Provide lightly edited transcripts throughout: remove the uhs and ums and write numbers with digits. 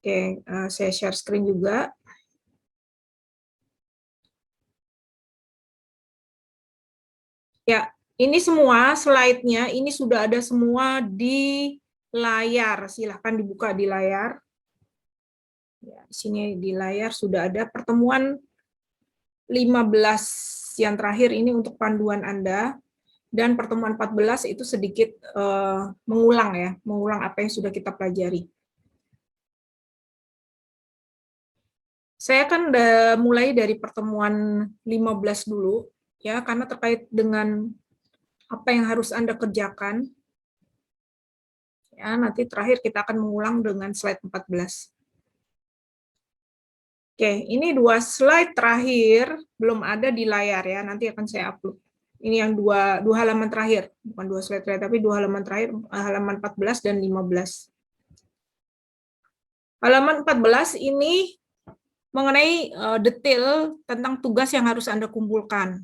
Oke, saya share screen juga. Ya, ini semua slide-nya, ini sudah ada semua di layar. Silahkan dibuka di layar. Ya, di sini di layar sudah ada pertemuan 15 yang terakhir ini untuk panduan Anda. Dan pertemuan 14 itu sedikit mengulang ya, mengulang apa yang sudah kita pelajari. Saya akan mulai dari pertemuan 15 dulu, ya, karena terkait dengan apa yang harus Anda kerjakan. Ya, nanti terakhir kita akan mengulang dengan slide 14. Oke, ini 2 slide terakhir belum ada di layar ya, nanti akan saya upload. Ini yang dua halaman terakhir, bukan 2 slide terakhir, tapi 2 halaman terakhir, halaman 14 dan 15. Halaman 14 ini mengenai detail tentang tugas yang harus Anda kumpulkan.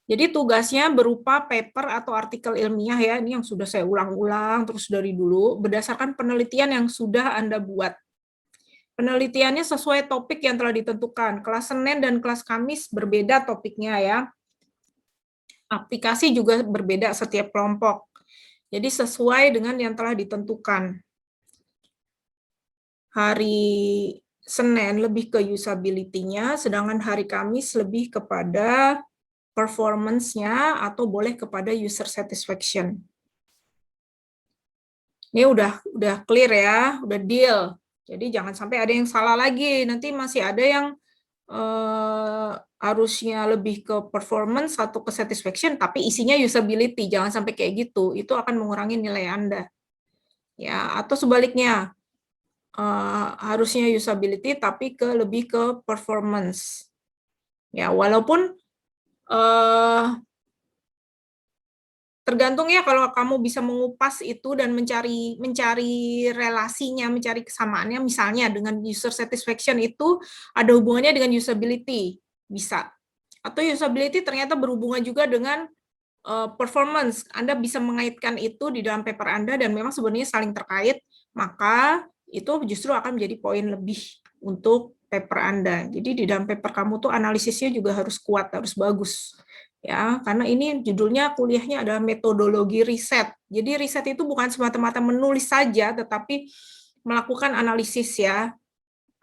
Jadi tugasnya berupa paper atau artikel ilmiah ya, ini yang sudah saya ulang-ulang terus dari dulu, berdasarkan penelitian yang sudah Anda buat. Penelitiannya sesuai topik yang telah ditentukan. Kelas Senin dan kelas Kamis berbeda topiknya ya. Aplikasi juga berbeda setiap kelompok. Jadi sesuai dengan yang telah ditentukan. Hari Senin lebih ke usability-nya, sedangkan hari Kamis lebih kepada performance-nya atau boleh kepada user satisfaction. Ini udah clear ya, udah deal. Jadi jangan sampai ada yang salah lagi. Nanti masih ada yang harusnya lebih ke performance atau ke satisfaction, tapi isinya usability. Jangan sampai kayak gitu. Itu akan mengurangi nilai Anda. Ya, atau sebaliknya. Harusnya usability tapi lebih ke performance. Ya, walaupun tergantung ya kalau kamu bisa mengupas itu dan mencari relasinya, mencari kesamaannya, misalnya dengan user satisfaction itu ada hubungannya dengan usability, bisa. Atau usability ternyata berhubungan juga dengan performance. Anda bisa mengaitkan itu di dalam paper Anda dan memang sebenarnya saling terkait, maka itu justru akan menjadi poin lebih untuk paper Anda. Jadi di dalam paper kamu tuh analisisnya juga harus kuat, harus bagus. Ya, karena ini judulnya kuliahnya adalah metodologi riset. Jadi riset itu bukan semata-mata menulis saja, tetapi melakukan analisis ya,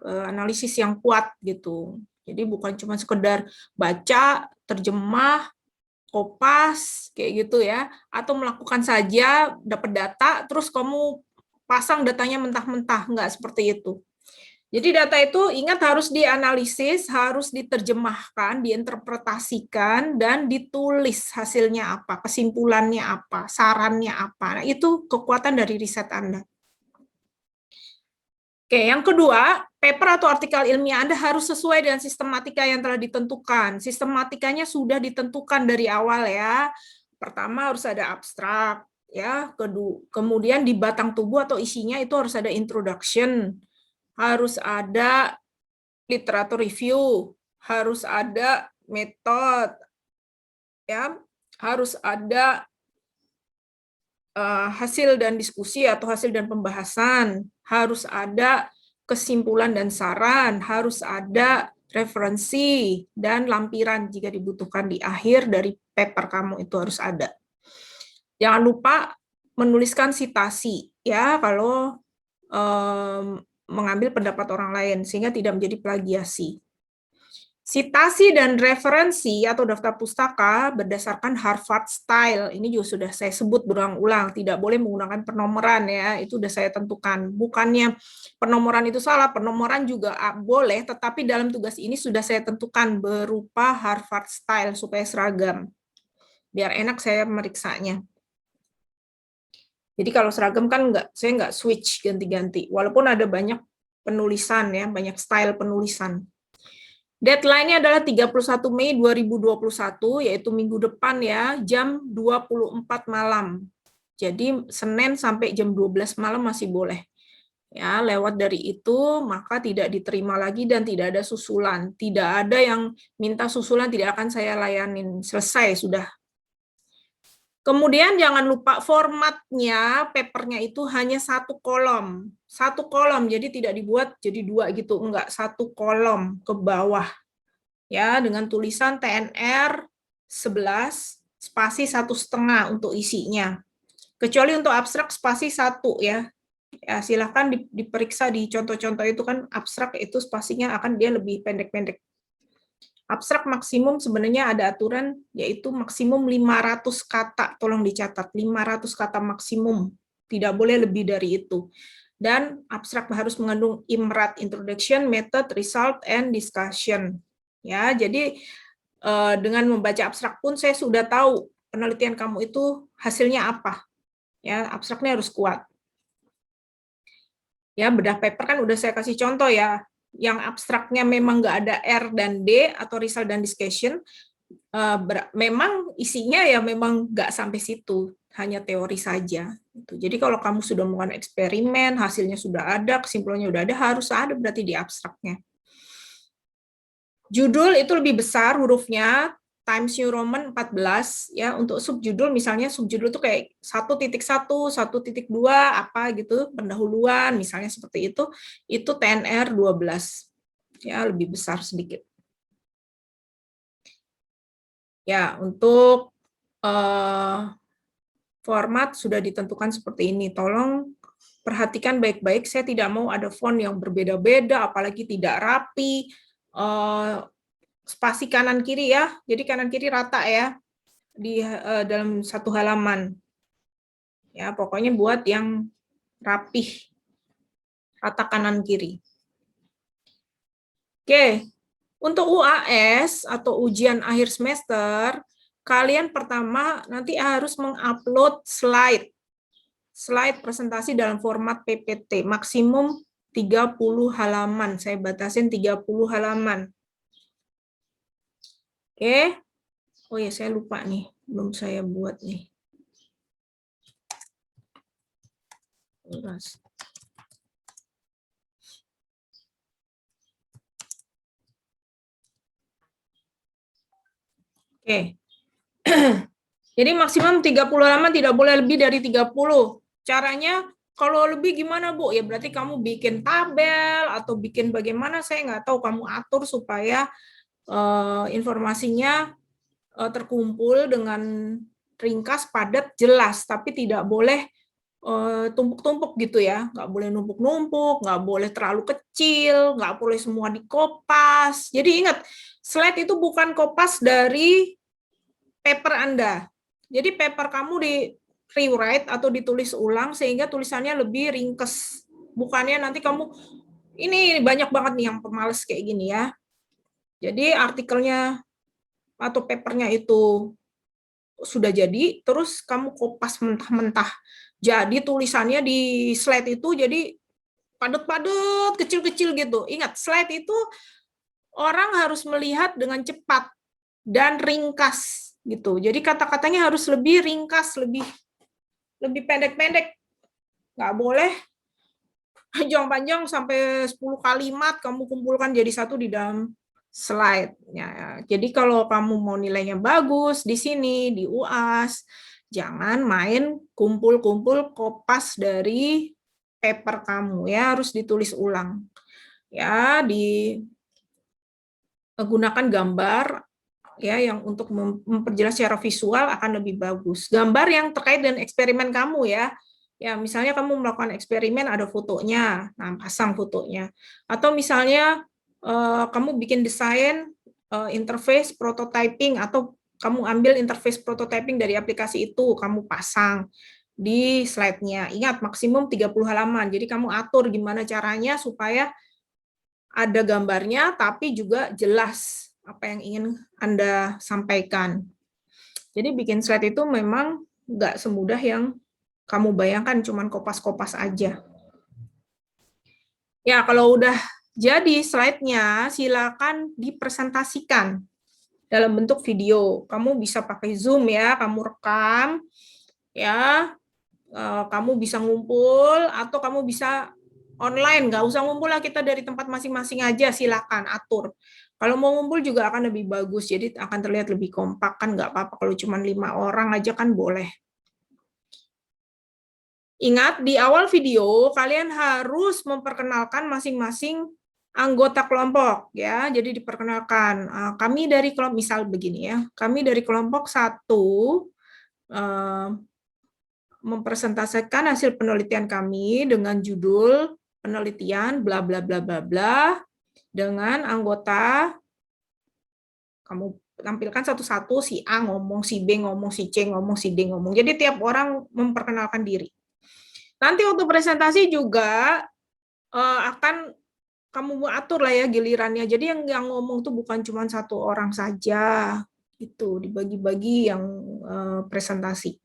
analisis yang kuat gitu. Jadi bukan cuma sekedar baca, terjemah, kopas kayak gitu ya, atau melakukan saja dapat data terus kamu pasang datanya mentah-mentah, nggak seperti itu. Jadi data itu ingat harus dianalisis, harus diterjemahkan, diinterpretasikan dan ditulis hasilnya apa, kesimpulannya apa, sarannya apa. Nah, itu kekuatan dari riset Anda. Oke, yang kedua, paper atau artikel ilmiah Anda harus sesuai dengan sistematika yang telah ditentukan. Sistematikanya sudah ditentukan dari awal ya. Pertama harus ada abstrak, ya. Kemudian di batang tubuh atau isinya itu harus ada introduction, harus ada literatur review, harus ada metode, ya, harus ada hasil dan diskusi atau hasil dan pembahasan, harus ada kesimpulan dan saran, harus ada referensi dan lampiran jika dibutuhkan di akhir dari paper kamu itu harus ada. Jangan lupa menuliskan sitasi ya kalau mengambil pendapat orang lain sehingga tidak menjadi plagiasi. Sitasi dan referensi atau daftar pustaka berdasarkan Harvard Style. Ini juga sudah saya sebut berulang-ulang. Tidak boleh menggunakan penomoran ya. Itu sudah saya tentukan. Bukannya penomoran itu salah, penomoran juga boleh, tetapi dalam tugas ini sudah saya tentukan berupa Harvard Style supaya seragam. Biar enak saya meriksanya. Jadi kalau seragam kan saya nggak switch ganti-ganti. Walaupun ada banyak penulisan ya, banyak style penulisan. Deadline-nya adalah 31 Mei 2021, yaitu minggu depan ya, jam 24 malam. Jadi Senin sampai jam 12 malam masih boleh. Ya, lewat dari itu maka tidak diterima lagi dan tidak ada susulan. Tidak ada yang minta susulan, tidak akan saya layanin. Selesai sudah. Kemudian jangan lupa formatnya, papernya itu hanya satu kolom. Satu kolom, jadi tidak dibuat jadi dua gitu. Enggak, satu kolom ke bawah. Ya, dengan tulisan TNR 11, spasi 1,5 untuk isinya. Kecuali untuk abstrak spasi 1 ya. Ya, silahkan diperiksa di contoh-contoh itu kan abstrak itu spasinya akan dia lebih pendek-pendek. Abstrak maksimum sebenarnya ada aturan yaitu maksimum 500 kata, tolong dicatat 500 kata maksimum, tidak boleh lebih dari itu. Dan abstrak harus mengandung IMRAD, introduction, method, result, and discussion. Ya, jadi dengan membaca abstrak pun saya sudah tahu penelitian kamu itu hasilnya apa. Ya, abstraknya harus kuat. Ya, bedah paper kan udah saya kasih contoh ya. Yang abstraknya memang nggak ada R dan D atau result dan discussion, memang isinya ya memang nggak sampai situ, hanya teori saja. Jadi kalau kamu sudah melakukan eksperimen, hasilnya sudah ada, kesimpulannya sudah ada, harus ada berarti di abstraknya. Judul itu lebih besar hurufnya, Times New Roman 14 ya. Untuk subjudul misalnya subjudul itu kayak 1.1, 1.2 apa gitu, pendahuluan misalnya seperti itu TNR 12. Ya, lebih besar sedikit. Ya, untuk format sudah ditentukan seperti ini. Tolong perhatikan baik-baik, saya tidak mau ada font yang berbeda-beda, apalagi tidak rapi. Spasi kanan kiri ya, jadi kanan kiri rata ya di dalam satu halaman. Ya, pokoknya buat yang rapih, rata kanan kiri. Oke, untuk UAS atau ujian akhir semester, kalian pertama nanti harus mengupload slide presentasi dalam format PPT, maksimum 30 halaman. Saya batasin 30 halaman. Oke. Oh ya, saya lupa nih, belum saya buat nih. Oke. Jadi maksimum 30 halaman, tidak boleh lebih dari 30. Caranya kalau lebih gimana, Bu? Ya berarti kamu bikin tabel atau bikin bagaimana, saya nggak tahu, kamu atur supaya informasinya terkumpul dengan ringkas, padat, jelas, tapi tidak boleh tumpuk-tumpuk gitu ya, nggak boleh numpuk-numpuk, nggak boleh terlalu kecil, nggak boleh semua dikopas. Jadi ingat, slide itu bukan kopas dari paper Anda. Jadi paper kamu di rewrite atau ditulis ulang sehingga tulisannya lebih ringkas. Bukannya nanti kamu, ini banyak banget nih yang pemalas kayak gini ya. Jadi artikelnya atau papernya itu sudah jadi, terus kamu kopas mentah-mentah. Jadi tulisannya di slide itu jadi padat-padat, kecil-kecil gitu. Ingat, slide itu orang harus melihat dengan cepat dan ringkas gitu. Jadi kata-katanya harus lebih ringkas, lebih pendek-pendek. Nggak boleh panjang-panjang sampai 10 kalimat kamu kumpulkan jadi satu di dalam slide. Ya, jadi kalau kamu mau nilainya bagus di sini, di UAS, jangan main kumpul-kumpul kopas dari paper kamu ya, harus ditulis ulang. Ya, gunakan gambar ya yang untuk memperjelas secara visual akan lebih bagus. Gambar yang terkait dengan eksperimen kamu ya. Ya, misalnya kamu melakukan eksperimen ada fotonya, nah pasang fotonya. Atau misalnya kamu bikin desain interface prototyping atau kamu ambil interface prototyping dari aplikasi itu, kamu pasang di slide-nya. Ingat maksimum 30 halaman. Jadi kamu atur gimana caranya supaya ada gambarnya tapi juga jelas apa yang ingin Anda sampaikan. Jadi bikin slide itu memang nggak semudah yang kamu bayangkan, cuman kopas-kopas aja. Ya, kalau udah jadi slide-nya, silakan dipresentasikan dalam bentuk video. Kamu bisa pakai Zoom ya, kamu rekam, ya, kamu bisa ngumpul, atau kamu bisa online, nggak usah ngumpul lah, kita dari tempat masing-masing aja, silakan atur. Kalau mau ngumpul juga akan lebih bagus, jadi akan terlihat lebih kompak, kan nggak apa-apa kalau cuma 5 orang aja kan boleh. Ingat, di awal video kalian harus memperkenalkan masing-masing anggota kelompok ya. Jadi diperkenalkan, kami dari kelompok, misal begini ya, kami dari kelompok 1 mempresentasikan hasil penelitian kami dengan judul penelitian bla bla bla bla bla dengan anggota, kamu tampilkan satu-satu, si A ngomong, si B ngomong, si C ngomong, si D ngomong. Jadi tiap orang memperkenalkan diri. Nanti waktu presentasi juga akan kamu atur lah ya gilirannya. Jadi yang ngomong tuh bukan cuma 1 orang saja, itu dibagi-bagi yang presentasi.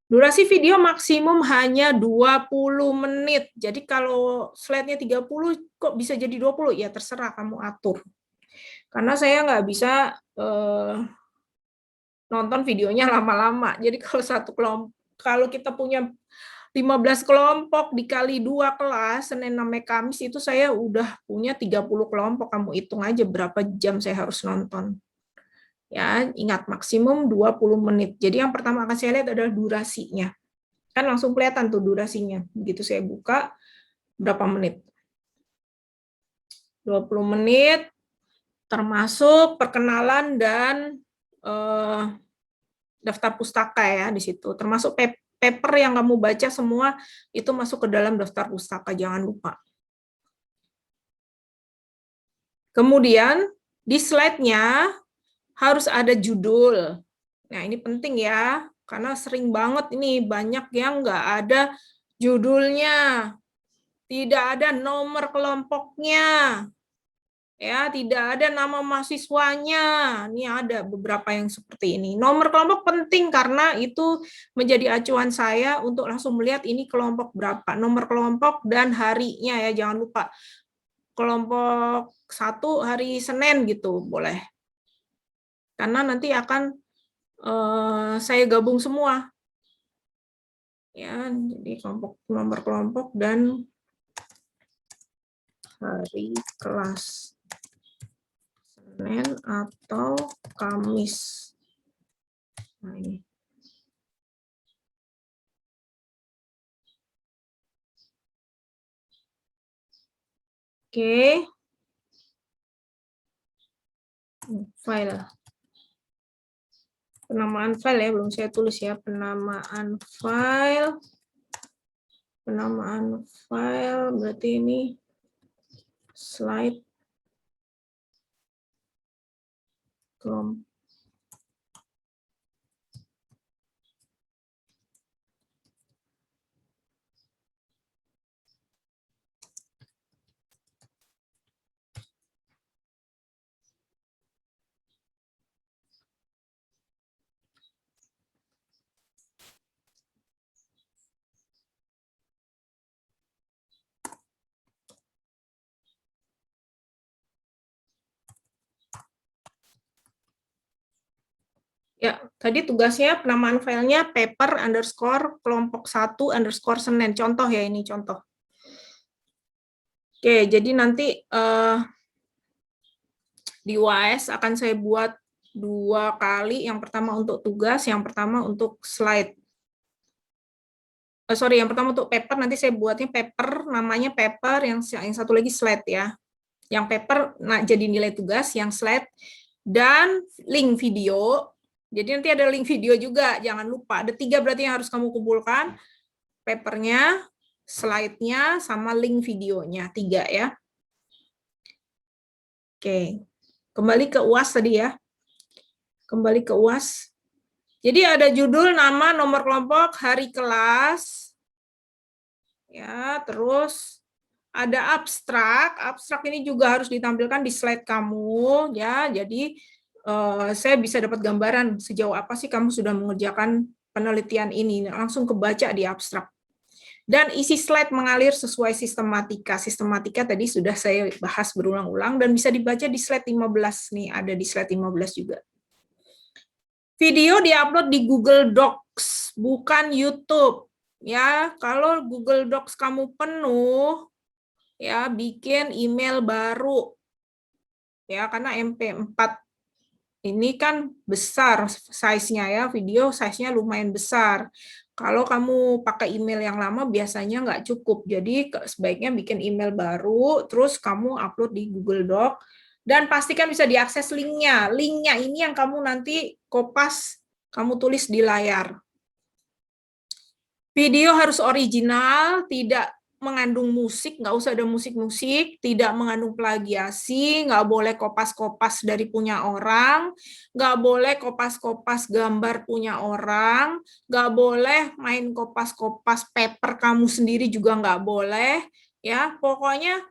Durasi video maksimum hanya 20 menit. Jadi kalau slide-nya 30, kok bisa jadi 20? Ya terserah, kamu atur. Karena saya nggak bisa nonton videonya lama-lama. Jadi kalau satu kelompok, kalau kita punya 15 kelompok dikali 2 kelas, Senin sampai Kamis, itu saya udah punya 30 kelompok. Kamu hitung aja berapa jam saya harus nonton. Ya, ingat maksimum 20 menit. Jadi yang pertama akan saya lihat adalah durasinya. Kan langsung kelihatan tuh durasinya. Begitu saya buka, berapa menit. 20 menit, termasuk perkenalan dan daftar pustaka ya di situ. Termasuk paper yang kamu baca semua, itu masuk ke dalam daftar pustaka, jangan lupa. Kemudian, di slide-nya harus ada judul. Nah, ini penting ya, karena sering banget ini banyak yang nggak ada judulnya, tidak ada nomor kelompoknya, ya, tidak ada nama mahasiswanya. Ini ada beberapa yang seperti ini. Nomor kelompok penting karena itu menjadi acuan saya untuk langsung melihat ini kelompok berapa, nomor kelompok dan harinya ya, jangan lupa. Kelompok 1 hari Senin gitu, boleh. Karena nanti akan saya gabung semua. Ya, jadi nomor kelompok dan hari kelas, Senin atau Kamis. Nah, ini. Oke. File. Penamaan file ya, belum saya tulis ya. Penamaan file. Penamaan file berarti ini slide kelompok. Ya, tadi tugasnya penamaan filenya paper underscore kelompok 1 underscore Senin. Contoh ya, ini contoh. Oke, jadi nanti di UAS akan saya buat 2 kali. Yang pertama untuk tugas, yang pertama untuk slide. Yang pertama untuk paper, nanti saya buatnya paper, namanya paper, yang satu lagi slide ya. Yang paper jadi nilai tugas, yang slide, dan link video. Jadi nanti ada link video juga, jangan lupa. Ada 3 berarti yang harus kamu kumpulkan. Papernya, slide-nya, sama link videonya. 3 ya. Oke. Kembali ke UAS tadi ya. Kembali ke UAS. Jadi ada judul, nama, nomor kelompok, hari kelas. Ya, terus ada abstrak. Abstrak ini juga harus ditampilkan di slide kamu ya. Jadi saya bisa dapat gambaran sejauh apa sih kamu sudah mengerjakan penelitian ini, langsung kebaca di abstrak. Dan isi slide mengalir sesuai sistematika. Sistematika tadi sudah saya bahas berulang-ulang dan bisa dibaca di slide 15 nih, ada di slide 15 juga. Video diupload di Google Docs, bukan YouTube. Ya, kalau Google Docs kamu penuh, ya bikin email baru. Ya, karena MP4 ini kan besar size-nya ya, video size-nya lumayan besar. Kalau kamu pakai email yang lama biasanya nggak cukup. Jadi sebaiknya bikin email baru, terus kamu upload di Google Doc, dan pastikan bisa diakses linknya. Linknya ini yang kamu nanti kopas, kamu tulis di layar. Video harus original, tidak mengandung musik, nggak usah ada musik-musik, tidak mengandung plagiasi, nggak boleh kopas-kopas dari punya orang, nggak boleh kopas-kopas gambar punya orang, nggak boleh main kopas-kopas paper kamu sendiri juga nggak boleh, ya pokoknya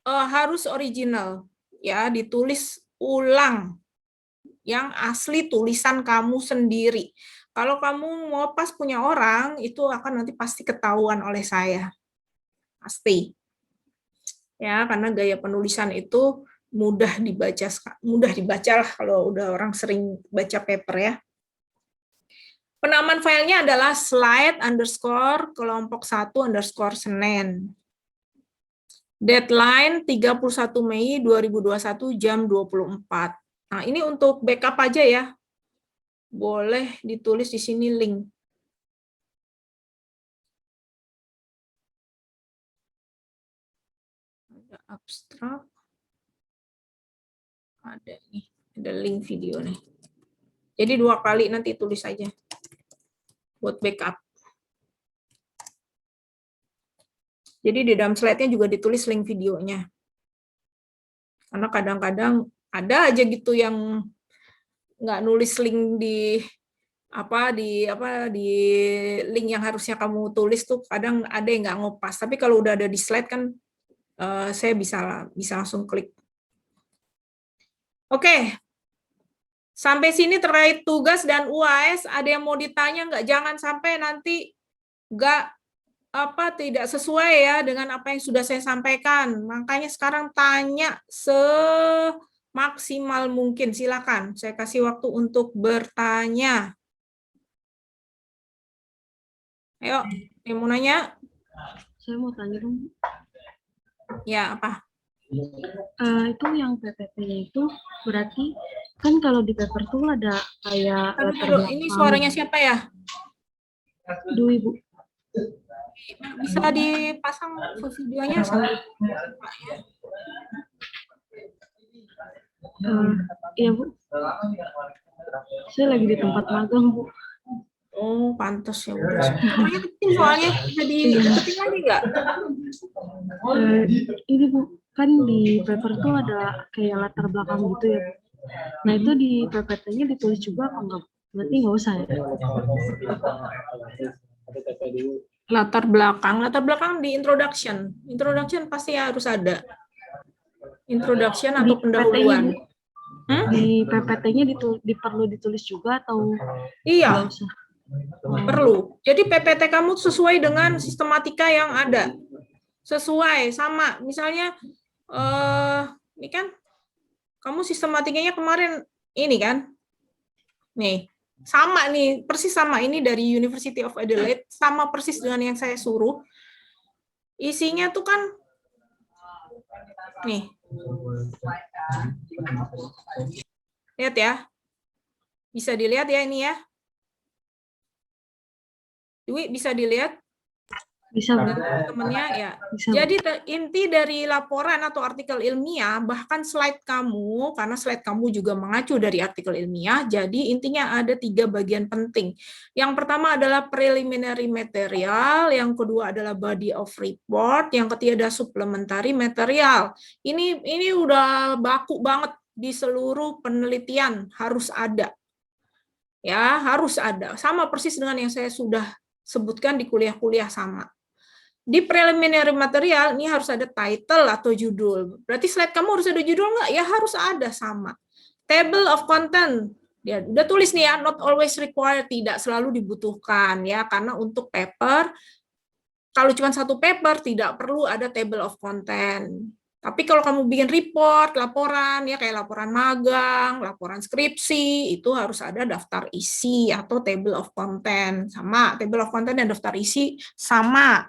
harus original, ya ditulis ulang yang asli tulisan kamu sendiri. Kalau kamu mau pas punya orang, itu akan nanti pasti ketahuan oleh saya. Pasti. Ya, karena gaya penulisan itu mudah dibaca lah kalau udah orang sering baca paper ya. Penamaan filenya adalah slide _ kelompok 1 _ Senin. Deadline 31 Mei 2021 jam 24. Nah, ini untuk backup aja ya. Boleh ditulis di sini link. Ada abstrak. Ada nih, ada link video nih. Jadi 2 kali nanti tulis aja buat backup. Jadi di dalam slide-nya juga ditulis link videonya. Karena kadang-kadang ada aja gitu yang nggak nulis link di di link yang harusnya kamu tulis tuh, kadang ada yang nggak ngopas. Tapi kalau udah ada di slide kan saya bisa langsung klik. Oke. Sampai sini terkait tugas dan UAS, ada yang mau ditanya nggak? Jangan sampai nanti nggak tidak sesuai ya dengan apa yang sudah saya sampaikan. Makanya sekarang tanya semaksimal mungkin. Silakan, saya kasih waktu untuk bertanya. Ayo, yang mau nanya? Saya mau tanya dong. Ya, apa? Itu yang PPT-nya itu berarti kan kalau di paper tuh ada kayak latar belakang. Ini suaranya siapa ya? Duh, Ibu. Bisa dipasang videonya sama Iya, Bu. Saya lagi di tempat magang, Bu. Oh, pantas ya. Suaranya kecil soalnya. Bisa diketik lagi nggak? Ini, Bu. Kan di paper tuh ada kayak latar belakang gitu ya, Bu. Nah, itu di PPT-nya ditulis juga apa enggak? Berarti nggak usah ya? Latar belakang di introduction. Introduction pasti harus ada. Introduction atau pendahuluan. Di PPT-nya perlu ditulis juga atau iya, nggak usah? Perlu. Jadi PPT kamu sesuai dengan sistematika yang ada. Sesuai sama. Misalnya ini kan kamu sistematikanya kemarin ini kan. Nih. Sama nih, persis sama ini dari University of Adelaide, sama persis dengan yang saya suruh. Isinya tuh kan nih. Lihat ya. Bisa dilihat ya ini ya. Dwi, bisa dilihat? Bisa, teman-temannya ya. Bisa. Jadi inti dari laporan atau artikel ilmiah, bahkan slide kamu, karena slide kamu juga mengacu dari artikel ilmiah, jadi intinya ada 3 bagian penting. Yang pertama adalah preliminary material, yang kedua adalah body of report, yang ketiga ada supplementary material. Ini udah baku banget di seluruh penelitian, harus ada. Ya, harus ada. Sama persis dengan yang saya sudah sebutkan di kuliah-kuliah sama. Di preliminary material ini harus ada title atau judul. Berarti slide kamu harus ada judul nggak? Ya harus ada sama. Table of content. Ya, udah tulis nih ya, not always required, tidak selalu dibutuhkan ya, karena untuk paper kalau cuma satu paper tidak perlu ada table of content. Tapi kalau kamu bikin report, laporan, ya kayak laporan magang, laporan skripsi, itu harus ada daftar isi atau table of content. Sama, table of content dan daftar isi sama.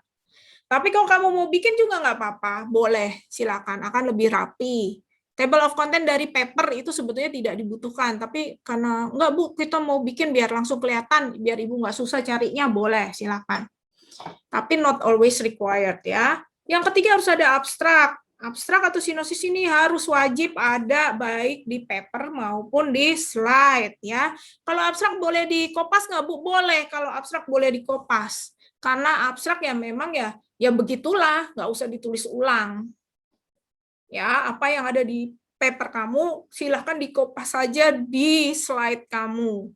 Tapi kalau kamu mau bikin juga nggak apa-apa, boleh, silakan, akan lebih rapi. Table of content dari paper itu sebetulnya tidak dibutuhkan, tapi karena nggak Bu, kita mau bikin biar langsung kelihatan, biar Ibu nggak susah carinya, boleh, silakan. Tapi not always required ya. Yang ketiga harus ada abstrak. Abstrak atau sinopsis ini harus wajib ada baik di paper maupun di slide ya. Kalau abstrak boleh dikopas nggak Bu? Boleh. Kalau abstrak boleh dikopas. Karena abstrak ya memang ya begitulah, nggak usah ditulis ulang. Ya, apa yang ada di paper kamu silahkan dikopas saja di slide kamu.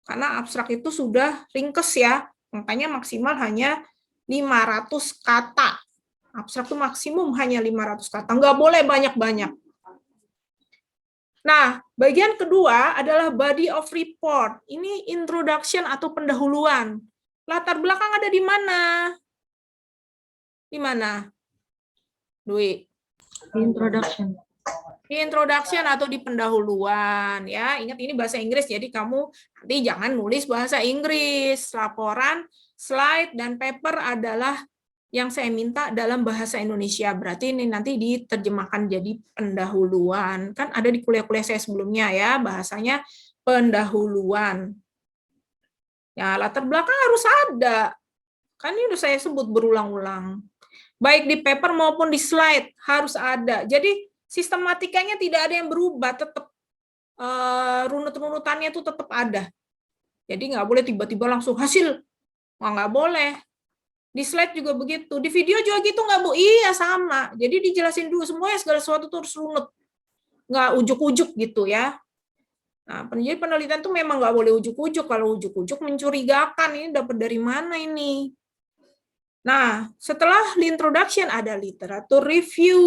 Karena abstrak itu sudah ringkes ya. Makanya maksimal hanya 500 kata. Abstrak itu maksimum hanya 500 kata. Nggak boleh banyak-banyak. Nah, bagian kedua adalah body of report. Ini introduction atau pendahuluan. Latar belakang ada di mana? Di mana? Dwi. Introduction. Di introduction atau di pendahuluan ya. Ingat ini bahasa Inggris, jadi kamu nanti jangan nulis bahasa Inggris. Laporan, slide, dan paper adalah yang saya minta dalam bahasa Indonesia. Berarti ini nanti diterjemahkan jadi pendahuluan. Kan ada di kuliah-kuliah saya sebelumnya ya, bahasanya pendahuluan. Ya, latar belakang harus ada. Kan ini udah saya sebut berulang-ulang. Baik di paper maupun di slide harus ada. Jadi sistematikanya tidak ada yang berubah, tetap runut-runutannya itu tetap ada. Jadi nggak boleh tiba-tiba langsung hasil. Nggak boleh. Di slide juga begitu. Di video juga gitu nggak, Bu? Iya, sama. Jadi dijelasin dulu semuanya, segala sesuatu itu harus runut. Nggak ujuk-ujuk gitu ya. Nah, jadi penelitian itu memang nggak boleh ujuk-ujuk. Kalau ujuk-ujuk mencurigakan. Ini dapat dari mana ini? Nah, setelah introduction ada literature review.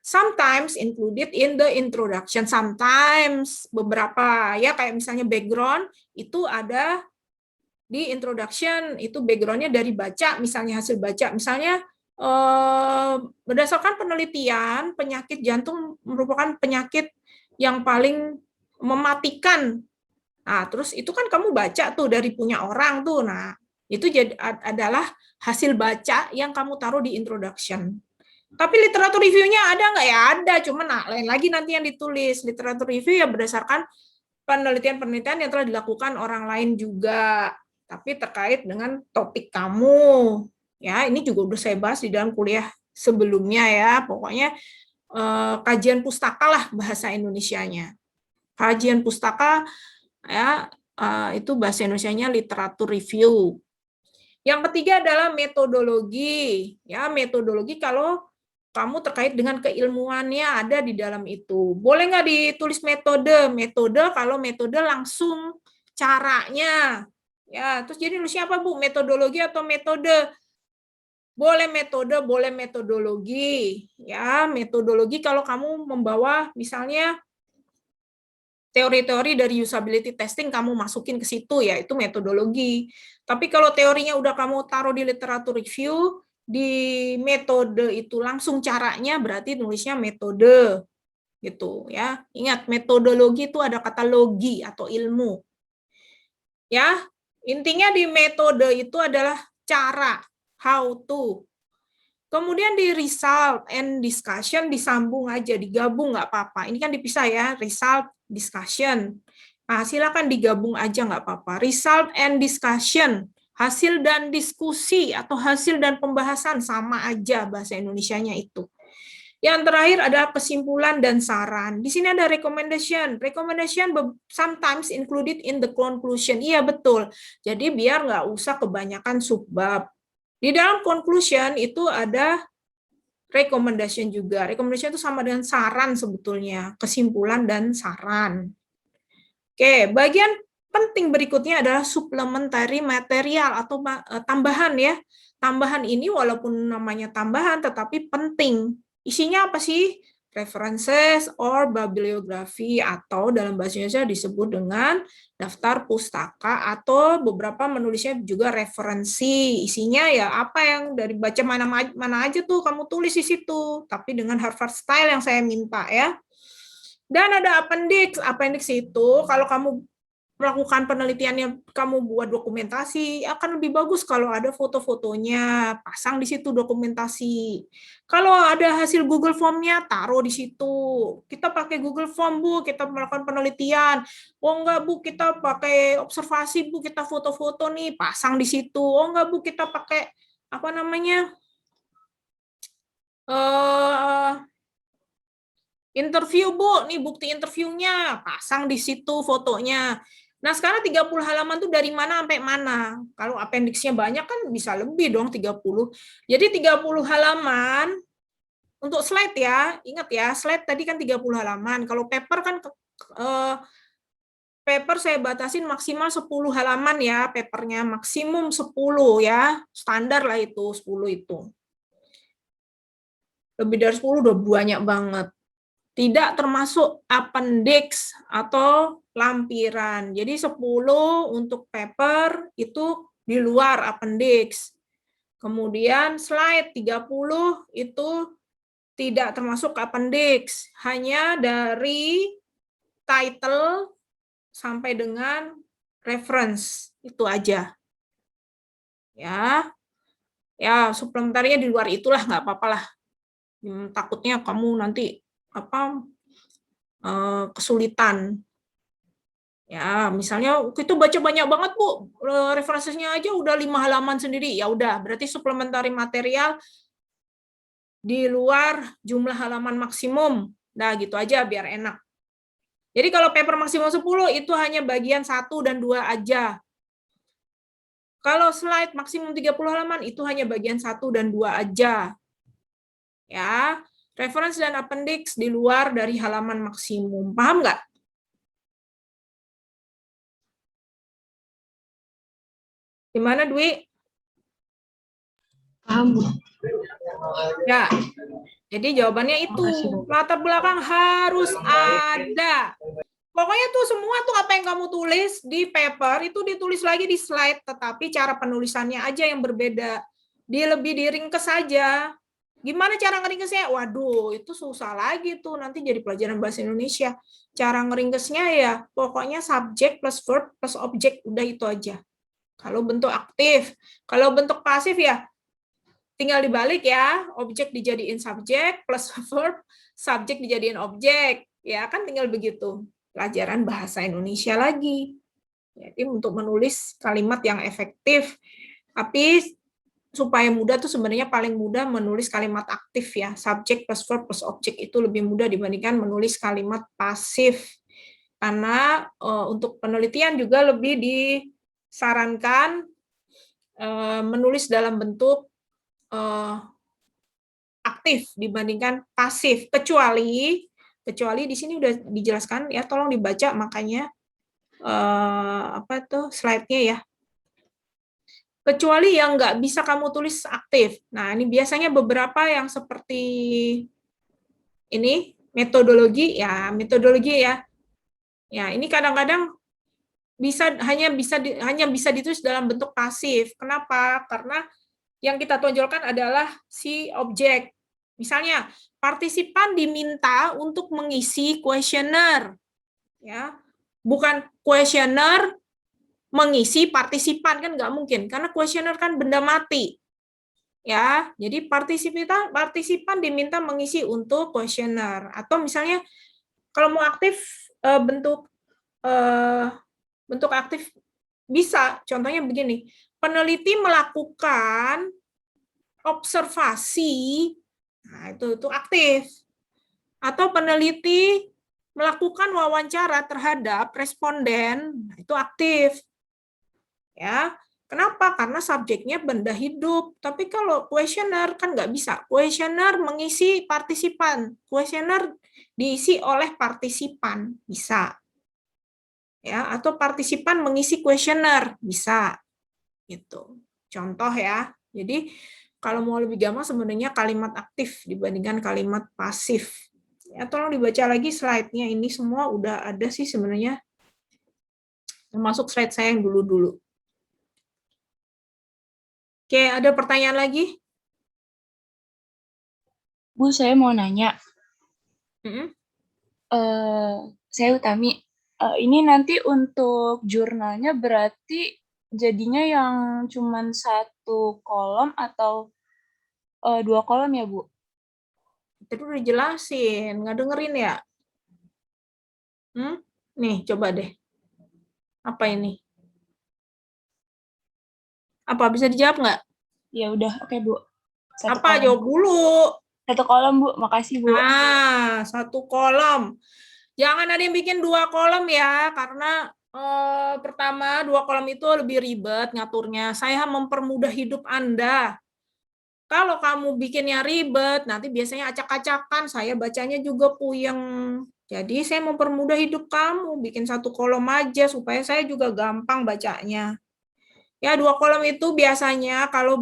Sometimes included in the introduction. Sometimes beberapa ya kayak misalnya background itu ada di introduction, itu backgroundnya dari baca, misalnya hasil baca, misalnya berdasarkan penelitian penyakit jantung merupakan penyakit yang paling mematikan. Nah, terus itu kan kamu baca tuh dari punya orang tuh. Nah, itu adalah hasil baca yang kamu taruh di introduction. Tapi literatur review-nya ada nggak ya? Ada, cuman lain lagi nanti yang ditulis. Literatur review ya berdasarkan penelitian-penelitian yang telah dilakukan orang lain juga, tapi terkait dengan topik kamu. Ya, ini juga udah saya bahas di dalam kuliah sebelumnya ya. Pokoknya kajian pustaka lah bahasa Indonesianya. Kajian pustaka ya itu bahasa Indonesianya literatur review. Yang ketiga adalah metodologi. Ya, metodologi kalau kamu terkait dengan keilmuannya ada di dalam itu. Boleh nggak ditulis metode? Metode kalau metode langsung caranya. Ya, terus jadi nulisnya apa, Bu? Metodologi atau metode? Boleh metode, boleh metodologi. Ya, metodologi kalau kamu membawa misalnya teori-teori dari usability testing kamu masukin ke situ ya, itu metodologi. Tapi kalau teorinya udah kamu taruh di literatur review, di metode itu langsung caranya berarti nulisnya metode gitu ya. Ingat metodologi itu ada kata logi atau ilmu. Ya, intinya di metode itu adalah cara, how to. Kemudian di result and discussion disambung aja, digabung nggak apa-apa. Ini kan dipisah ya, result, discussion. Nah, silakan digabung aja nggak apa-apa. Result and discussion, hasil dan diskusi atau hasil dan pembahasan sama aja bahasa Indonesianya itu. Yang terakhir ada kesimpulan dan saran. Di sini ada recommendation. Recommendation sometimes included in the conclusion. Iya, betul. Jadi biar nggak usah kebanyakan subbab. Di dalam conclusion itu ada recommendation juga. Recommendation itu sama dengan saran sebetulnya. Kesimpulan dan saran. Oke, bagian penting berikutnya adalah supplementary material atau tambahan ya. Tambahan ini walaupun namanya tambahan tetapi penting. Isinya apa sih? references or bibliography, atau dalam bahasa Indonesia disebut dengan daftar pustaka, atau beberapa menulisnya juga referensi. Isinya ya apa yang dari baca mana aja tuh kamu tulis di situ, tapi dengan Harvard style yang saya minta ya. Dan ada appendix. Appendix itu kalau kamu melakukan penelitiannya, kamu buat dokumentasi, akan lebih bagus kalau ada foto-fotonya, pasang di situ dokumentasi. Kalau ada hasil Google Form-nya, taruh di situ. Kita pakai Google Form, Bu, kita melakukan penelitian. Oh enggak, Bu, kita pakai observasi, Bu, kita foto-foto nih, pasang di situ. Oh enggak, Bu, kita pakai apa namanya? Interview, Bu, nih bukti interviewnya, pasang di situ fotonya. Nah, sekarang 30 halaman tuh dari mana sampai mana? Kalau appendix-nya banyak kan bisa lebih dong 30. Jadi 30 halaman untuk slide ya. Ingat ya, slide tadi kan 30 halaman. Kalau paper kan paper saya batasin maksimal 10 halaman ya, papernya maksimum 10 ya. Standar lah itu 10 itu. Lebih dari 10 udah banyak banget. Tidak termasuk appendix atau lampiran. Jadi 10 untuk paper itu di luar appendix. Kemudian slide 30 itu tidak termasuk appendix, hanya dari title sampai dengan reference, itu aja. Ya. Ya, suplementarnya di luar itulah nggak apa-apa lah. Takutnya kamu nanti kesulitan. Ya, misalnya itu baca banyak banget, Bu. Referensinya aja udah 5 halaman sendiri. Ya udah, berarti suplementari material di luar jumlah halaman maksimum. Nah, gitu aja biar enak. Jadi kalau paper maksimum 10 itu hanya bagian 1 dan 2 aja. Kalau slide maksimum 30 halaman itu hanya bagian 1 dan 2 aja. Ya, reference dan appendix di luar dari halaman maksimum. Paham nggak? Gimana, Dwi? Paham, Bu. Ya, jadi jawabannya itu. Latar belakang harus ada. Pokoknya tuh semua tuh apa yang kamu tulis di paper itu ditulis lagi di slide, tetapi cara penulisannya aja yang berbeda. Lebih diringkes saja. Gimana cara ngeringkesnya? Waduh, itu susah lagi tuh. Nanti jadi pelajaran bahasa Indonesia. Cara ngeringkesnya ya, pokoknya subjek plus verb plus objek. Udah itu aja. Kalau bentuk aktif. Kalau bentuk pasif ya, tinggal dibalik ya. Objek dijadiin subjek plus verb, subjek dijadiin objek. Ya, kan tinggal begitu. Pelajaran bahasa Indonesia lagi. Jadi untuk menulis kalimat yang efektif. Tapi supaya mudah tuh sebenarnya paling mudah menulis kalimat aktif ya. Subjek plus verb plus objek itu lebih mudah dibandingkan menulis kalimat pasif. Karena untuk penelitian juga lebih disarankan menulis dalam bentuk aktif dibandingkan pasif. Kecuali di sini udah dijelaskan ya, tolong dibaca makanya slide-nya ya. Kecuali yang nggak bisa kamu tulis aktif. Nah, ini biasanya beberapa yang seperti ini, metodologi ya. Ya, ini kadang-kadang hanya bisa ditulis dalam bentuk pasif. Kenapa? Karena yang kita tonjolkan adalah si objek. Misalnya, partisipan diminta untuk mengisi kuesioner. Ya. Bukan kuesioner mengisi partisipan, kan nggak mungkin karena kuesioner kan benda mati ya. Jadi partisipan diminta mengisi untuk kuesioner. Atau misalnya kalau mau aktif bentuk aktif bisa, contohnya begini, peneliti melakukan observasi, nah itu aktif. Atau peneliti melakukan wawancara terhadap responden, nah itu aktif. Ya, kenapa? Karena subjeknya benda hidup. Tapi kalau kuesioner kan nggak bisa. Kuesioner mengisi partisipan. Kuesioner diisi oleh partisipan, bisa. Ya, atau partisipan mengisi kuesioner, bisa. Gitu. Contoh ya. Jadi kalau mau lebih gampang sebenarnya kalimat aktif dibandingkan kalimat pasif. Ya, tolong dibaca lagi slide-nya. Ini semua udah ada sih sebenarnya. Termasuk slide saya yang dulu-dulu. Oke, ada pertanyaan lagi? Bu, saya mau nanya. Mm-mm. Saya Utami. Ini nanti untuk jurnalnya berarti jadinya yang cuman 1 kolom atau 2 kolom ya, Bu? Tadi udah jelasin, nggak dengerin ya? Nih, coba deh. Apa ini? Apa bisa dijawab nggak? Ya udah, oke Bu. 1 Apa? kolom. Jawab dulu. 1 kolom, Bu. Makasih, Bu. Nah, 1 kolom. Jangan ada yang bikin 2 kolom ya, karena pertama 2 kolom itu lebih ribet ngaturnya. Saya mempermudah hidup Anda. Kalau kamu bikinnya ribet, nanti biasanya acak-acakan, saya bacanya juga puyeng. Jadi saya mempermudah hidup kamu, bikin 1 kolom aja supaya saya juga gampang bacanya. Ya, 2 kolom itu biasanya kalau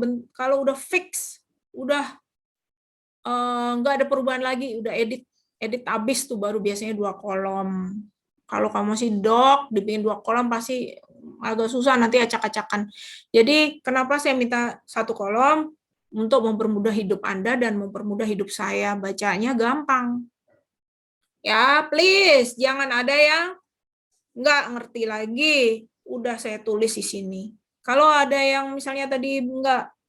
udah fix, udah nggak ada perubahan lagi, udah edit habis tuh baru biasanya 2 kolom. Kalau kamu masih doc, dibikin 2 kolom pasti agak susah, nanti acak-acakan. Jadi kenapa saya minta 1 kolom? Untuk mempermudah hidup Anda dan mempermudah hidup saya. Bacanya gampang. Ya, please, jangan ada yang nggak ngerti lagi. Udah saya tulis di sini. Kalau ada yang misalnya tadi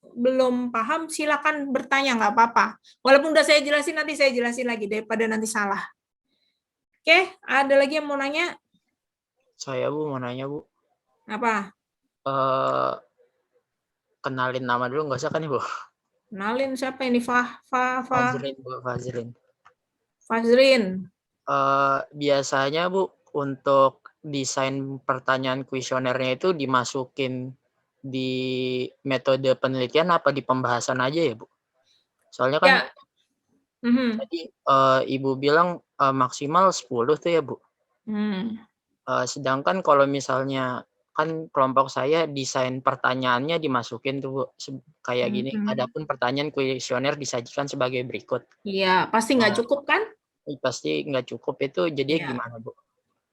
belum paham, silakan bertanya, nggak apa-apa. Walaupun udah saya jelasin, nanti saya jelasin lagi daripada nanti salah. Oke, ada lagi yang mau nanya? Saya Bu mau nanya Bu. Apa? Kenalin nama dulu nggak usah kan Bu? Kenalin siapa ini? Fazrin Bu, Fazrin. Fazrin. Biasanya Bu untuk desain pertanyaan kuesionernya itu dimasukin di metode penelitian apa di pembahasan aja ya Bu? Soalnya kan Ya. tadi Ibu bilang maksimal 10 tuh ya Bu. Sedangkan kalau misalnya kan kelompok saya desain pertanyaannya dimasukin tuh Bu, kayak gini. Adapun pertanyaan kuesioner disajikan sebagai berikut. Iya, pasti nggak cukup kan? Pasti nggak cukup itu, jadinya gimana Bu?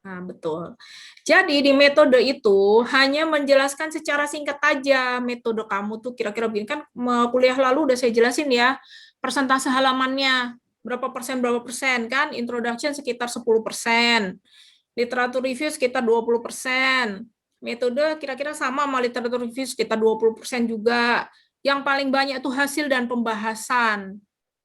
Nah, betul. Jadi di metode itu hanya menjelaskan secara singkat aja metode kamu tuh kira-kira begini kan kuliah lalu udah saya jelasin ya persentase halamannya berapa persen kan, introduction sekitar 10%, literatur review sekitar 20%, metode kira-kira sama literatur review sekitar 20% juga. Yang paling banyak itu hasil dan pembahasan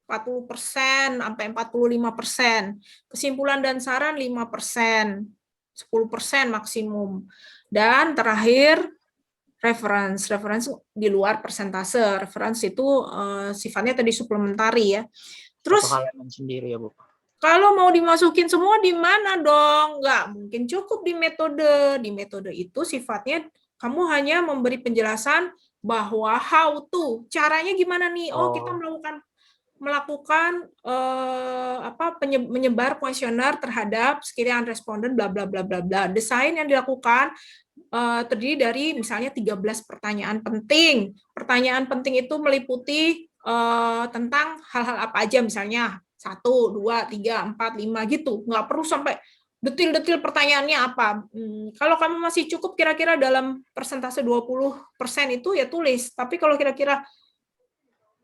40% sampai 45%. Kesimpulan dan saran 5%. 10% maksimum. Dan terakhir reference di luar persentase. Reference itu sifatnya tadi suplementari ya. Terus halaman sendiri ya Bu. Kalau mau dimasukin semua di mana dong? Nggak mungkin cukup di metode. Di metode itu sifatnya kamu hanya memberi penjelasan bahwa how to, caranya gimana nih? Oh, kita melakukan menyebar kuesioner terhadap sekian responden bla bla bla bla bla. Desain yang dilakukan terdiri dari misalnya 13 pertanyaan penting. Pertanyaan penting itu meliputi tentang hal-hal apa aja, misalnya 1, 2, 3, 4, 5 gitu. Nggak perlu sampai detil-detil pertanyaannya apa. Kalau kamu masih cukup kira-kira dalam persentase 20% itu ya tulis. Tapi kalau kira-kira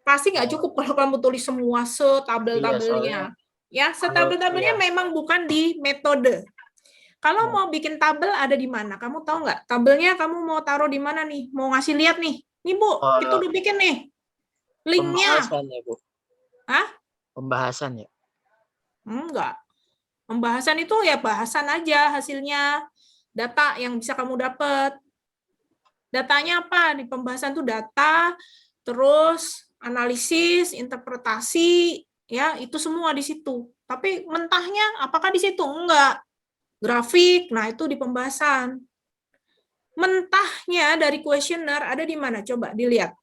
pasti nggak cukup kalau kamu tulis semua setabel-tabelnya. Ya, setabel-tabelnya memang bukan di metode. Kalau mau bikin tabel ada di mana? Kamu tahu nggak? Tabelnya kamu mau taruh di mana nih? Mau ngasih lihat nih. Nih Bu, kita udah bikin nih. Linknya. Pembahasan ya Bu? Hah? Pembahasan ya? Enggak. Pembahasan itu ya bahasan aja hasilnya. Data yang bisa kamu dapat. Datanya apa? Di pembahasan itu data, terus analisis, interpretasi, ya itu semua di situ. Tapi mentahnya apakah di situ? Enggak. Grafik, nah itu di pembahasan. Mentahnya dari kuesioner ada di mana? Coba dilihat.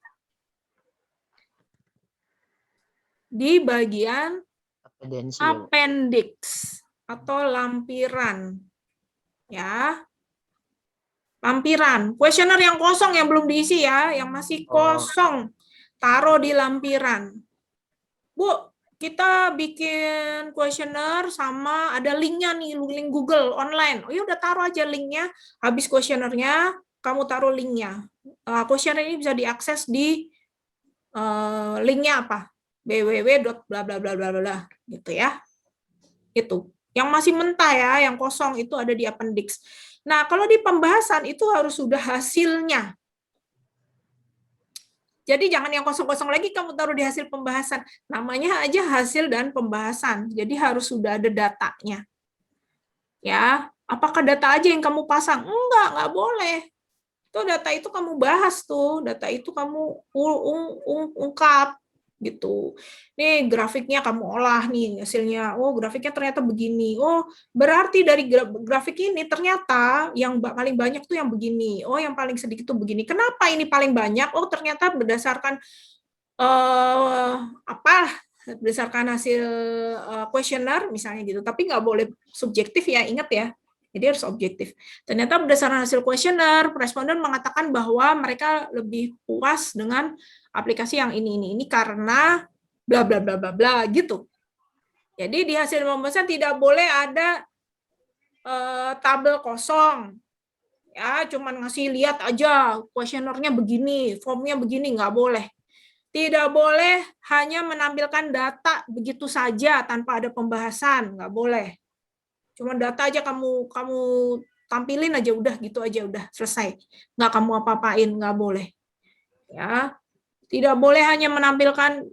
Di bagian appendix atau lampiran. Ya. Lampiran. Kuesioner yang kosong yang belum diisi ya, yang masih kosong. Taruh di lampiran. Bu, kita bikin kuesioner sama ada linknya nih, link Google online. Oh ya udah taruh aja linknya. Habis kuesionernya, kamu taruh linknya. Kuesioner ini bisa diakses di linknya apa? www.bla gitu ya. Itu. Yang masih mentah ya, yang kosong itu ada di appendix. Nah, kalau di pembahasan itu harus sudah hasilnya. Jadi jangan yang kosong-kosong lagi kamu taruh di hasil pembahasan. Namanya aja hasil dan pembahasan. Jadi harus sudah ada datanya. Ya, apakah data aja yang kamu pasang? Enggak boleh. Itu data itu kamu bahas tuh, data itu kamu ungkap gitu. Nih grafiknya kamu olah nih hasilnya. Oh, grafiknya ternyata begini. Oh, berarti dari grafik ini ternyata yang paling banyak tuh yang begini. Oh, yang paling sedikit tuh begini. Kenapa ini paling banyak? Oh, ternyata berdasarkan berdasarkan hasil kuesioner misalnya gitu. Tapi nggak boleh subjektif ya, ingat ya. Jadi harus objektif. Ternyata berdasarkan hasil kuesioner, responden mengatakan bahwa mereka lebih puas dengan aplikasi yang ini karena bla bla bla bla bla gitu. Jadi di hasil pembahasan tidak boleh ada tabel kosong. Ya, cuman ngasih lihat aja kuesionernya begini, formnya begini, nggak boleh. Tidak boleh hanya menampilkan data begitu saja tanpa ada pembahasan, nggak boleh. Cuma data aja kamu tampilin aja udah gitu aja udah selesai. Nggak kamu apa-apain, nggak boleh. Ya, tidak boleh hanya menampilkan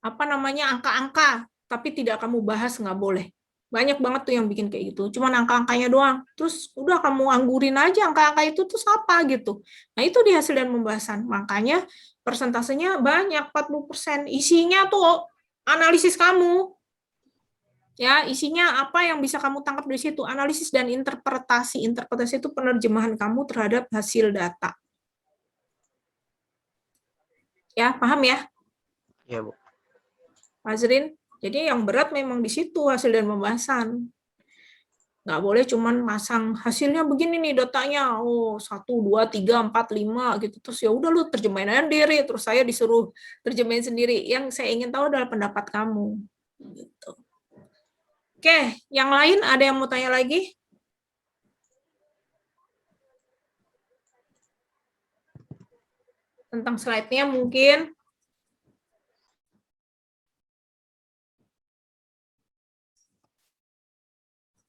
angka-angka, tapi tidak kamu bahas, nggak boleh. Banyak banget tuh yang bikin kayak gitu. Cuman angka-angkanya doang. Terus udah kamu anggurin aja angka-angka itu terus apa gitu. Nah, itu di hasil dan pembahasan. Makanya persentasenya banyak, 40%. Isinya tuh analisis kamu. Ya, isinya apa yang bisa kamu tangkap dari situ? Analisis dan interpretasi. Interpretasi itu penerjemahan kamu terhadap hasil data. Ya, paham ya? Iya, Bu. Azrin, jadi yang berat memang di situ hasil dan pembahasan. Nggak boleh cuman masang hasilnya begini nih datanya, 1, 2, 3, 4, 5 gitu. Terus ya udah lu terjemahin sendiri, terus saya disuruh terjemahin sendiri. Yang saya ingin tahu adalah pendapat kamu. Gitu. Oke, yang lain ada yang mau tanya lagi? Tentang slide-nya mungkin?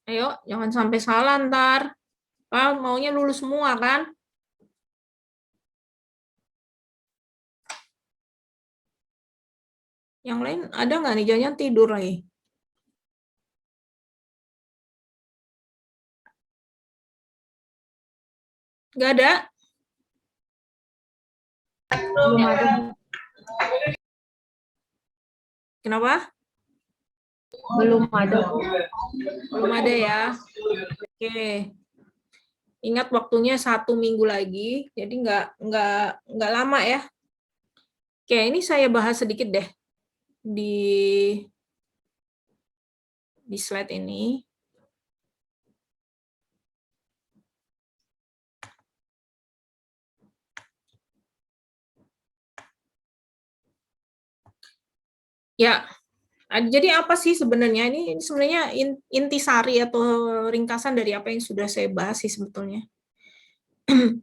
Ayo, jangan sampai salah ntar. Maunya lulus semua kan? Yang lain ada nggak nih? Jangan tidur lagi. Nggak ada? Belum ada, Bu. Kenapa? Belum ada, Bu. Belum ada ya. Oke. Ingat waktunya 1 minggu lagi, jadi nggak lama ya. Oke, ini saya bahas sedikit deh di slide ini. Ya, jadi apa sih sebenarnya? Ini sebenarnya intisari atau ringkasan dari apa yang sudah saya bahas sih sebetulnya.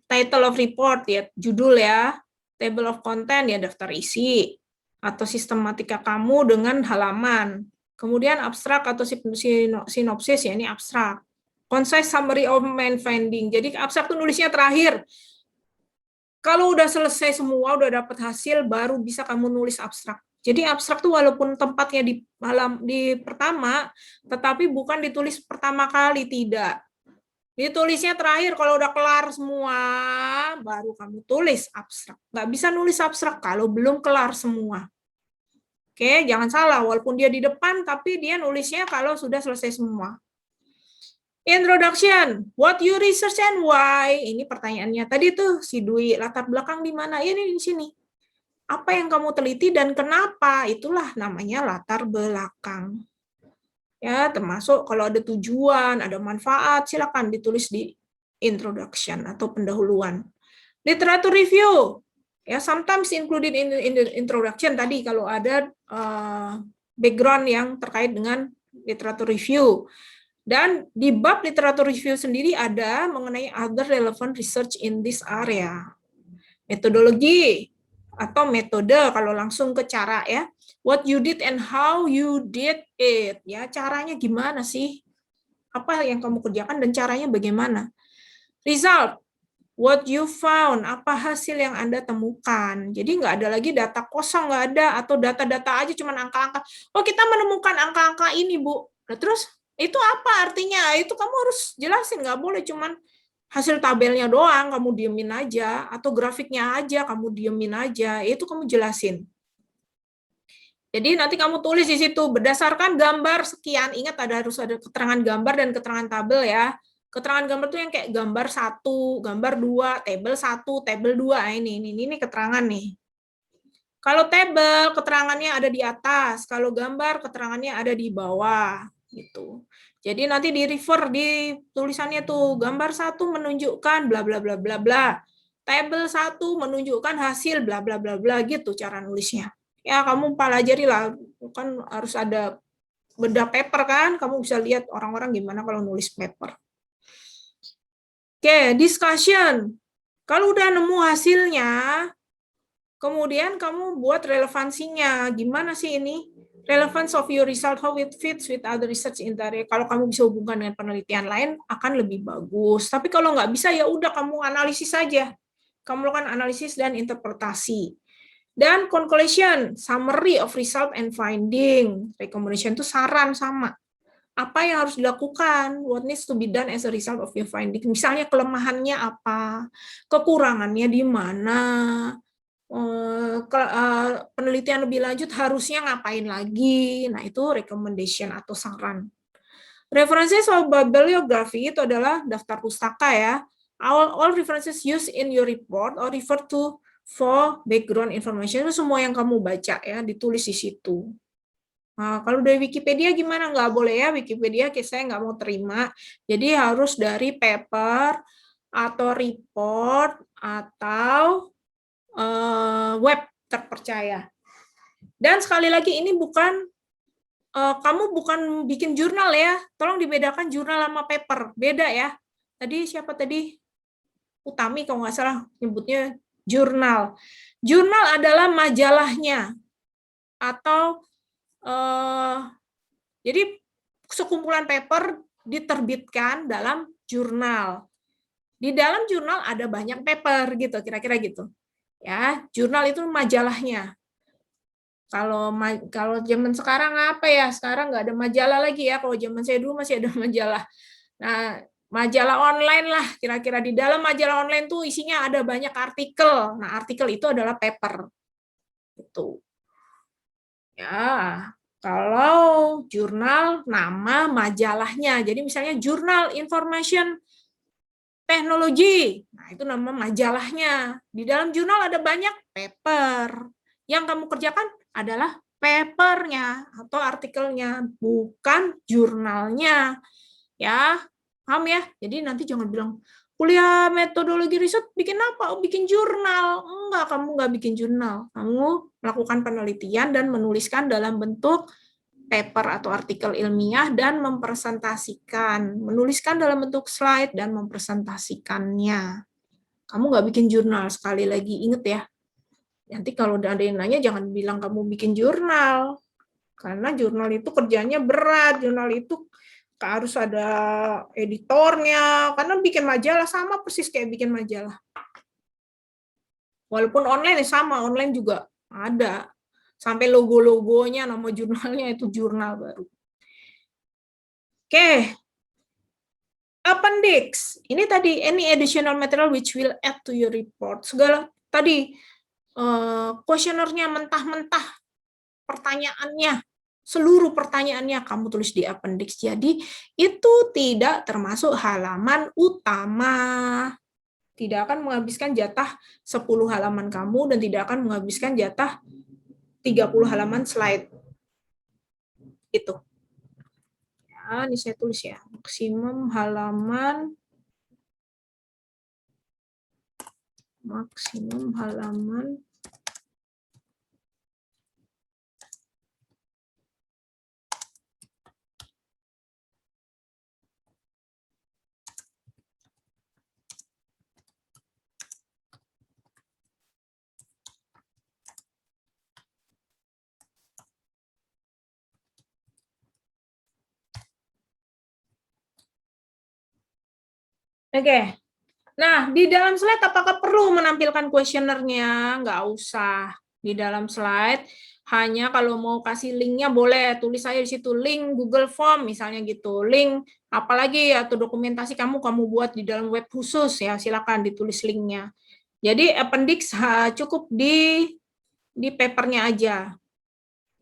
Title of report ya, judul ya. Table of content ya, daftar isi. Atau sistematika kamu dengan halaman. Kemudian abstrak atau sinopsis ya, ini abstrak. Concise summary of main finding. Jadi abstrak itu nulisnya terakhir. Kalau udah selesai semua, udah dapat hasil, baru bisa kamu nulis abstrak. Jadi abstrak tuh walaupun tempatnya di pertama, tetapi bukan ditulis pertama kali, tidak. Ditulisnya terakhir kalau udah kelar semua, baru kamu tulis abstrak. Nggak bisa nulis abstrak kalau belum kelar semua. Oke, jangan salah, walaupun dia di depan, tapi dia nulisnya kalau sudah selesai semua. Introduction, what you research and why? Ini pertanyaannya. Tadi tuh si Dwi, latar belakang di mana? Ya, ini di sini. Apa yang kamu teliti dan kenapa? Itulah namanya latar belakang. Ya, termasuk kalau ada tujuan, ada manfaat, silakan ditulis di introduction atau pendahuluan. Literatur review. Ya, sometimes included in the introduction tadi kalau ada background yang terkait dengan literature review. Dan di bab literature review sendiri ada mengenai other relevant research in this area. Metodologi atau metode kalau langsung ke cara ya. What you did and how you did it. Ya, caranya gimana sih? Apa yang kamu kerjakan dan caranya bagaimana? Result. What you found, apa hasil yang Anda temukan. Jadi nggak ada lagi data kosong, nggak ada, atau data-data aja cuma angka-angka. Oh, kita menemukan angka-angka ini, Bu. Nah, terus itu apa artinya? Itu kamu harus jelasin, nggak boleh cuman hasil tabelnya doang, kamu diemin aja, atau grafiknya aja, kamu diemin aja, itu kamu jelasin. Jadi nanti kamu tulis di situ, berdasarkan gambar sekian, ingat harus ada keterangan gambar dan keterangan tabel ya. Keterangan gambar itu yang kayak gambar 1, gambar 2, tabel 1, tabel 2. Ini keterangan nih. Kalau tabel keterangannya ada di atas, kalau gambar keterangannya ada di bawah gitu. Jadi nanti di refer di tulisannya tuh gambar 1 menunjukkan bla bla bla bla bla. Tabel 1 menunjukkan hasil bla bla bla bla gitu cara nulisnya. Ya kamu pelajari lah, kan harus ada beda paper kan, kamu bisa lihat orang-orang gimana kalau nulis paper. Oke, discussion. Kalau udah nemu hasilnya, kemudian kamu buat relevansinya. Gimana sih ini? Relevance of your result, how it fits with other research in the area. Kalau kamu bisa hubungkan dengan penelitian lain, akan lebih bagus. Tapi kalau nggak bisa, ya udah kamu analisis saja. Kamu lakukan analisis dan interpretasi. Dan conclusion, summary of result and finding. Recommendation itu saran sama. Apa yang harus dilakukan, what needs to be done as a result of your finding. Misalnya kelemahannya apa, kekurangannya di mana, penelitian lebih lanjut harusnya ngapain lagi. Nah, itu recommendation atau saran. Referensi soal bibliography itu adalah daftar pustaka ya. All references used in your report or refer to for background information, itu semua yang kamu baca ya, ditulis di situ. Nah, kalau dari Wikipedia gimana? Nggak boleh ya, Wikipedia saya nggak mau terima. Jadi harus dari paper, atau report, atau web terpercaya. Dan sekali lagi ini bukan, kamu bukan bikin jurnal ya. Tolong dibedakan jurnal sama paper. Beda ya. Tadi siapa tadi? Utami kalau nggak salah nyebutnya jurnal. Jurnal adalah majalahnya. Atau jadi sekumpulan paper diterbitkan dalam jurnal. Di dalam jurnal ada banyak paper gitu, kira-kira gitu. Ya, jurnal itu majalahnya. Kalau zaman sekarang apa ya? Sekarang nggak ada majalah lagi ya. Kalau zaman saya dulu masih ada majalah. Nah, majalah online lah kira-kira. Di dalam majalah online tuh isinya ada banyak artikel. Nah, artikel itu adalah paper. Itu. Ya, kalau jurnal, nama majalahnya. Jadi misalnya jurnal information teknologi. Nah, itu nama majalahnya. Di dalam jurnal ada banyak paper. Yang kamu kerjakan adalah papernya atau artikelnya, bukan jurnalnya. Ya, paham ya? Jadi nanti jangan bilang, kuliah metodologi riset bikin apa? Oh, bikin jurnal. Enggak, kamu enggak bikin jurnal. Kamu melakukan penelitian dan menuliskan dalam bentuk paper atau artikel ilmiah dan mempresentasikan. Menuliskan dalam bentuk slide dan mempresentasikannya. Kamu nggak bikin jurnal, sekali lagi ingat ya. Nanti kalau ada yang nanya, jangan bilang kamu bikin jurnal. Karena jurnal itu kerjanya berat, jurnal itu harus ada editornya, karena bikin majalah sama persis kayak bikin majalah. Walaupun online sama, online juga ada. Sampai logo-logonya, nama jurnalnya itu jurnal baru. Oke. Appendix. Ini tadi, any additional material which will add to your report. Segala tadi, kuesionernya mentah-mentah, pertanyaannya, seluruh pertanyaannya kamu tulis di appendix. Jadi itu tidak termasuk halaman utama. Tidak akan menghabiskan jatah 10 halaman kamu dan tidak akan menghabiskan jatah 30 halaman slide. Itu. Ya, ini saya tulis ya. Maksimum halaman maksimum halaman Oke. Nah, di dalam slide apakah perlu menampilkan kuesionernya? Nggak usah. Di dalam slide, hanya kalau mau kasih linknya boleh, tulis aja di situ, link Google Form, misalnya gitu. Link, apalagi atau dokumentasi kamu buat di dalam web khusus, ya silakan ditulis linknya. Jadi appendix cukup di papernya aja.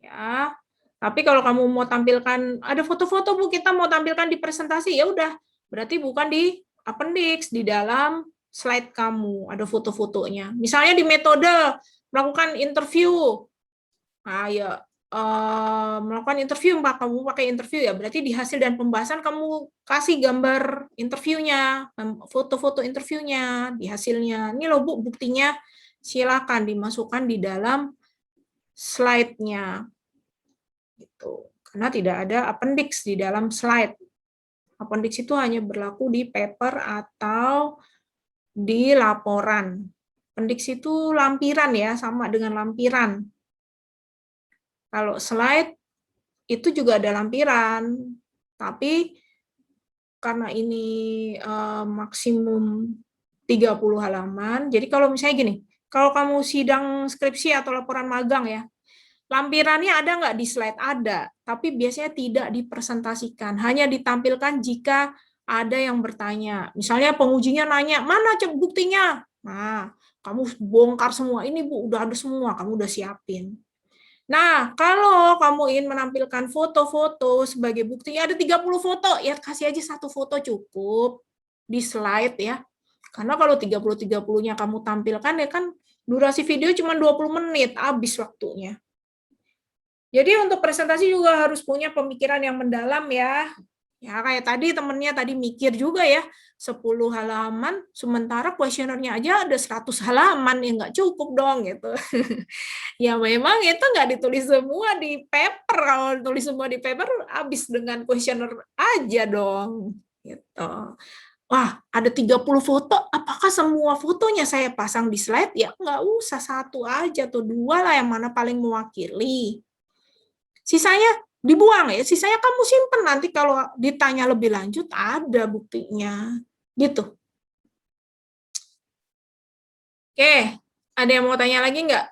Ya. Tapi kalau kamu mau tampilkan, ada foto-foto Bu, kita mau tampilkan di presentasi, ya udah. Berarti bukan di appendix, di dalam slide kamu ada foto-fotonya. Misalnya di metode melakukan interview. Nah, ya melakukan interview, kamu pakai interview ya, berarti di hasil dan pembahasan kamu kasih gambar interviewnya, foto-foto interviewnya di hasilnya. Ini loh Bu, buktinya, silakan dimasukkan di dalam slide-nya. Gitu. Karena tidak ada appendix di dalam slide. Appendix itu hanya berlaku di paper atau di laporan. Appendix itu lampiran ya, sama dengan lampiran. Kalau slide itu juga ada lampiran, tapi karena ini maksimum 30 halaman, jadi kalau misalnya gini, kalau kamu sidang skripsi atau laporan magang ya, lampirannya ada nggak di slide? Ada, tapi biasanya tidak dipresentasikan, hanya ditampilkan jika ada yang bertanya. Misalnya pengujinya nanya, mana buktinya? Nah, kamu bongkar semua, ini Bu, udah ada semua, kamu udah siapin. Nah, kalau kamu ingin menampilkan foto-foto sebagai bukti, ada 30 foto, ya kasih aja satu foto cukup di slide ya. Karena kalau 30-30-nya kamu tampilkan, ya kan durasi video cuma 20 menit, habis waktunya. Jadi untuk presentasi juga harus punya pemikiran yang mendalam ya. Ya kayak tadi temennya tadi mikir juga ya, 10 halaman, sementara kuesionernya aja ada 100 halaman, ya nggak cukup dong gitu. Ya memang itu nggak ditulis semua di paper, kalau ditulis semua di paper habis dengan kuesioner aja dong. Gitu. Wah, ada 30 foto, apakah semua fotonya saya pasang di slide? Ya nggak usah, satu aja atau dua lah yang mana paling mewakili. Sisanya dibuang ya, sisanya kamu simpen nanti kalau ditanya lebih lanjut ada buktinya. Gitu. Oke, ada yang mau tanya lagi nggak?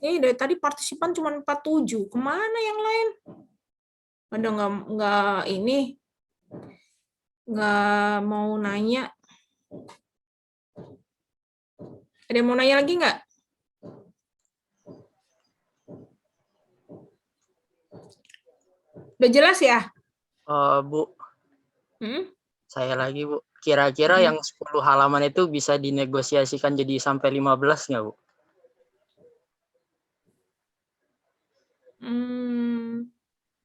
Dari tadi partisipan cuma 47, kemana yang lain? Ada nggak mau nanya? Ada yang mau nanya lagi nggak? Udah jelas ya? Bu, Hmm? saya lagi Bu. Kira-kira yang 10 halaman itu bisa dinegosiasikan jadi sampai 15 nggak Bu?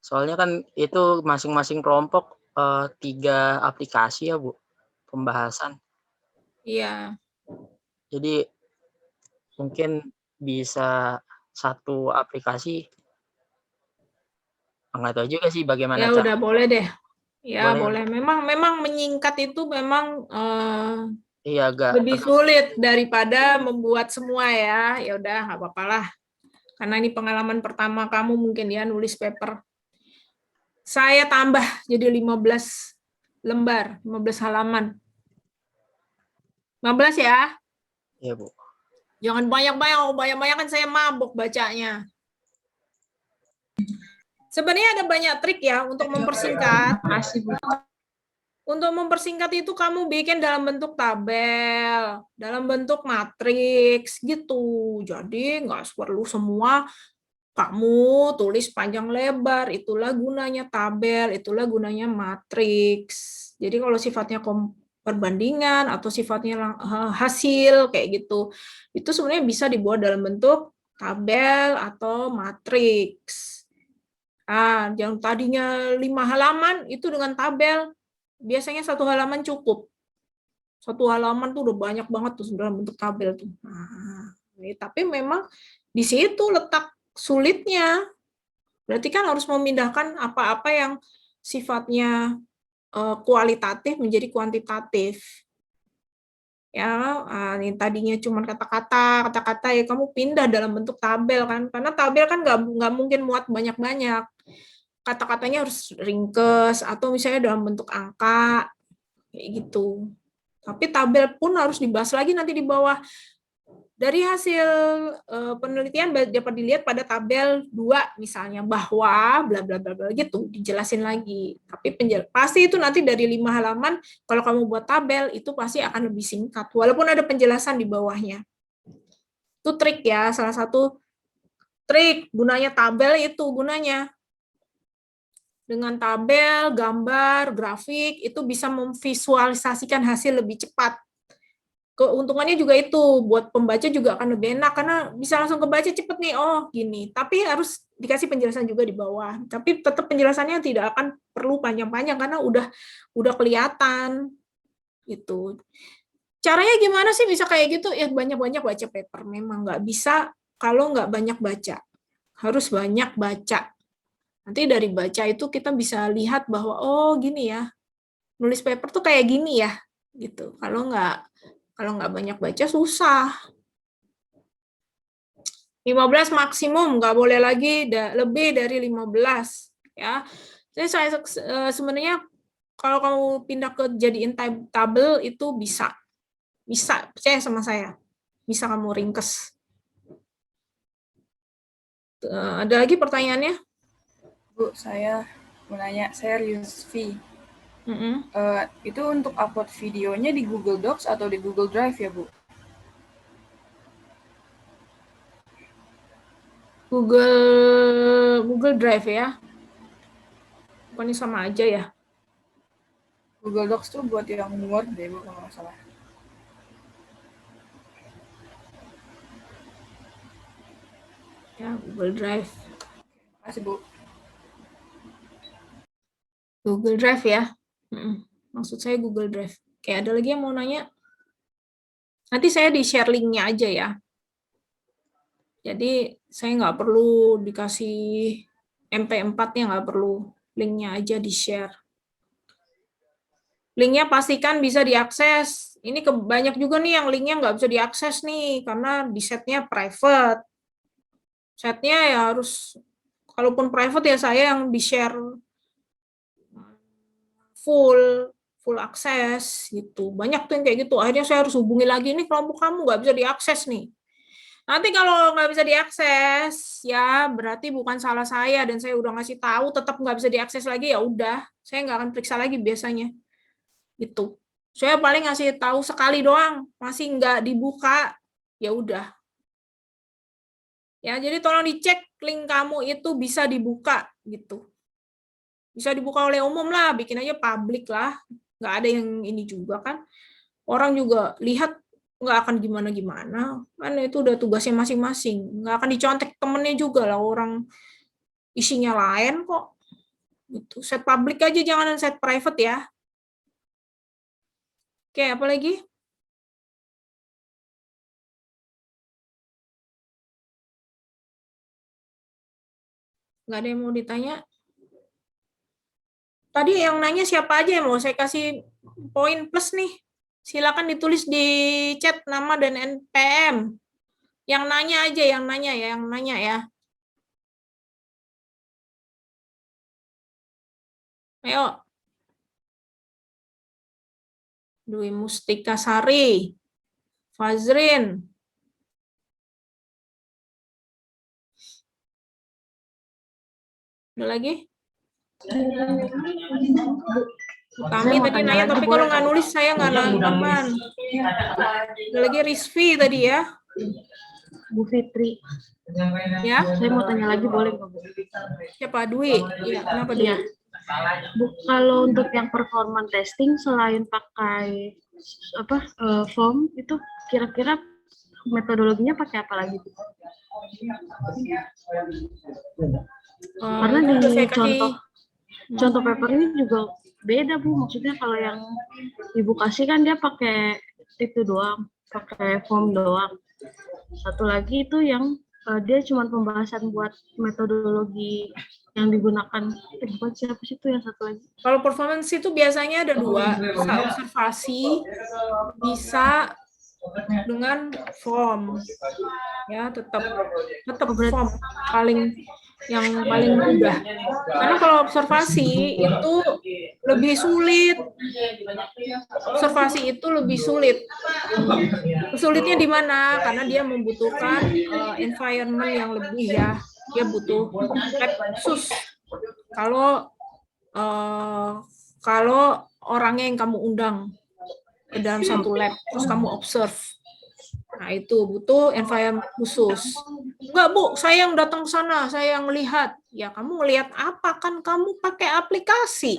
Soalnya kan itu masing-masing kelompok 3 aplikasi ya Bu, pembahasan. Iya. Jadi mungkin bisa satu aplikasi. Nggak tahu juga sih bagaimana Ya udah boleh deh. Ya boleh. Memang menyingkat itu memang iya lebih sulit daripada membuat semua ya. Ya udah nggak apa-apa lah. Karena ini pengalaman pertama kamu mungkin ya nulis paper. Saya tambah jadi 15 lembar, 15 halaman. 15 ya. Iya, Bu. Jangan banyak-banyak, banyak-banyak kan saya mabuk bacanya. Sebenarnya ada banyak trik ya untuk mempersingkat. Makasih, Bu. Untuk mempersingkat itu kamu bikin dalam bentuk tabel, dalam bentuk matriks gitu. Jadi nggak perlu semua kamu tulis panjang lebar, itulah gunanya tabel, itulah gunanya matriks. Jadi kalau sifatnya perbandingan atau sifatnya hasil kayak gitu, itu sebenarnya bisa dibuat dalam bentuk tabel atau matriks. Nah, yang tadinya 5 halaman itu dengan tabel, biasanya 1 halaman cukup. 1 halaman tuh udah banyak banget tuh dalam bentuk tabel tuh. Nah, tapi memang di situ letak sulitnya. Berarti kan harus memindahkan apa-apa yang sifatnya kualitatif menjadi kuantitatif. Ya, ini tadinya cuma kata-kata ya kamu pindah dalam bentuk tabel kan, karena tabel kan nggak mungkin muat banyak-banyak. Kata-katanya harus ringkes atau misalnya dalam bentuk angka kayak gitu. Tapi tabel pun harus dibahas lagi nanti di bawah. Dari hasil penelitian dapat dilihat pada tabel 2 misalnya bahwa bla bla bla bla gitu, dijelasin lagi. Tapi pasti itu nanti dari 5 halaman kalau kamu buat tabel itu pasti akan lebih singkat walaupun ada penjelasan di bawahnya. Itu trik ya, salah satu trik gunanya tabel itu gunanya. Dengan tabel, gambar, grafik, itu bisa memvisualisasikan hasil lebih cepat. Keuntungannya juga itu, buat pembaca juga akan lebih enak, karena bisa langsung kebaca cepet nih, oh gini. Tapi harus dikasih penjelasan juga di bawah. Tapi tetap penjelasannya tidak akan perlu panjang-panjang, karena udah kelihatan. Gitu. Caranya gimana sih bisa kayak gitu? Ya banyak-banyak baca paper, memang nggak bisa kalau nggak banyak baca. Harus banyak baca. Nanti dari baca itu kita bisa lihat bahwa oh gini ya, nulis paper tuh kayak gini ya, gitu. Kalau nggak banyak baca susah. 15 maksimum, nggak boleh lagi lebih dari 15 ya. Jadi saya sebenarnya kalau kamu pindah ke jadiin table itu bisa percaya sama saya, bisa kamu ringkes. Ada lagi pertanyaannya? Bu, saya mau nanya, saya Rizvi. Itu untuk upload videonya di Google Docs atau di Google Drive ya, Bu? Google Drive ya? Bukannya sama aja ya? Google Docs tuh buat yang Word deh, Bu, kalau nggak salah. Ya, Google Drive. Terima kasih, Bu. Google Drive ya. Maksud saya Google Drive. Kayak ada lagi yang mau nanya? Nanti saya di-share link-nya aja ya. Jadi saya nggak perlu dikasih MP4-nya, nggak perlu. Link-nya aja di-share. Link-nya pastikan bisa diakses. Ini banyak juga nih yang link-nya nggak bisa diakses nih, karena di set-nya private. Set-nya ya harus, kalaupun private ya saya yang di-share full akses gitu. Banyak tuh yang kayak gitu. Akhirnya saya harus hubungi lagi, nih kelompok kamu nggak bisa diakses nih. Nanti kalau nggak bisa diakses, ya berarti bukan salah saya dan saya udah ngasih tahu tetap nggak bisa diakses lagi, ya udah, saya nggak akan periksa lagi biasanya. Gitu. Saya paling ngasih tahu sekali doang, masih nggak dibuka, ya udah. Ya, jadi tolong dicek link kamu itu bisa dibuka gitu. Bisa dibuka oleh umum lah, bikin aja publik lah. Nggak ada yang ini juga kan. Orang juga lihat nggak akan gimana-gimana. Kan itu udah tugasnya masing-masing. Nggak akan dicontek temennya juga lah, orang isinya lain kok. Gitu. Set publik aja, jangan set private ya. Oke, apa lagi? Nggak ada yang mau ditanya? Tadi yang nanya siapa aja yang mau saya kasih poin plus nih? Silakan ditulis di chat nama dan NPM. Yang nanya aja, yang nanya ya. Ayo. Dwi Mustika Sari. Fazrin. Ada lagi? Kami tadi nanya, tapi kalau nggak nulis saya nggak nangkapan. Ada lagi Rizvi tadi ya. Bu Fitri. Ya. Saya mau tanya lagi, boleh nggak, Bu? Siapa? Dwi? Iya, kenapa Dwi? Bu, kalau untuk yang performance testing selain pakai form itu kira-kira metodologinya pakai apa lagi, Bu? Karena di udah saya kasih contoh paper ini juga beda Bu, maksudnya kalau yang Ibu kasih kan dia pakai itu doang, pakai form doang. Satu lagi itu yang dia cuma pembahasan buat metodologi yang digunakan. Bukan siapa sih itu yang satu lagi? Kalau performance itu biasanya ada dua, bisa observasi, bisa dengan form. Ya, tetap form yang paling mudah. Karena kalau observasi itu lebih sulit. Observasi itu lebih sulit. Sulitnya di mana? Karena dia membutuhkan environment yang lebih ya. Dia butuh lab khusus. Kalau orangnya yang kamu undang ke dalam satu lab, terus kamu observe. Nah, itu butuh environment khusus. Enggak, Bu, saya yang datang ke sana, saya yang melihat. Ya, kamu melihat apa? Kan kamu pakai aplikasi.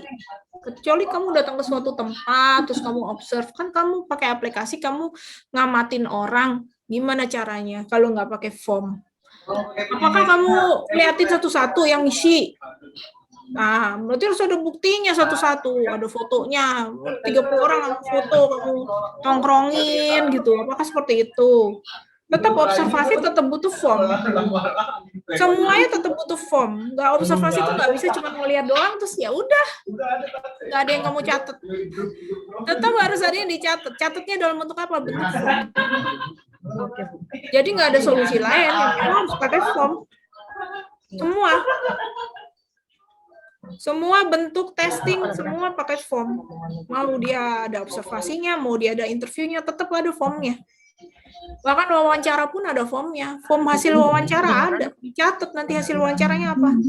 Kecuali kamu datang ke suatu tempat, terus kamu observe. Kan kamu pakai aplikasi, kamu ngamatin orang. Gimana caranya kalau nggak pakai form? Apakah kamu liatin satu-satu yang isi? Nah, berarti harus ada buktinya satu-satu, ada fotonya, 30 orang foto, kamu tongkrongin gitu, apakah seperti itu? Tetap observasi, tetap butuh form. Semuanya tetap butuh form. Nggak observasi itu nggak bisa cuma ngeliat doang, terus ya udah, nggak ada yang kamu catat. Tetap harus ada yang dicatat. Catatnya dalam bentuk apa? Bentuk form. Jadi nggak ada solusi lain, harus pakai form. Semua bentuk testing, semua pakai form. Mau dia ada observasinya, mau dia ada interviewnya, tetap ada formnya. Bahkan wawancara pun ada formnya. Form hasil wawancara ada. Dicatat nanti hasil wawancaranya apa.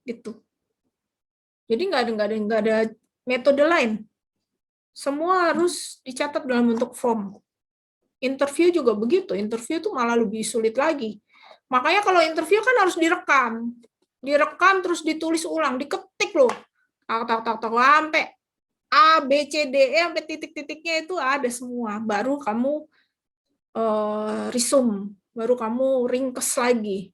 Gitu. Jadi nggak ada metode lain. Semua harus dicatat dalam bentuk form. Interview juga begitu. Interview itu malah lebih sulit lagi. Makanya kalau interview kan harus direkam. Direkam terus ditulis ulang, diketik loh. Sampai A, B, C, D, E, sampai titik-titiknya itu ada semua. Baru kamu resume, baru kamu ringkes lagi.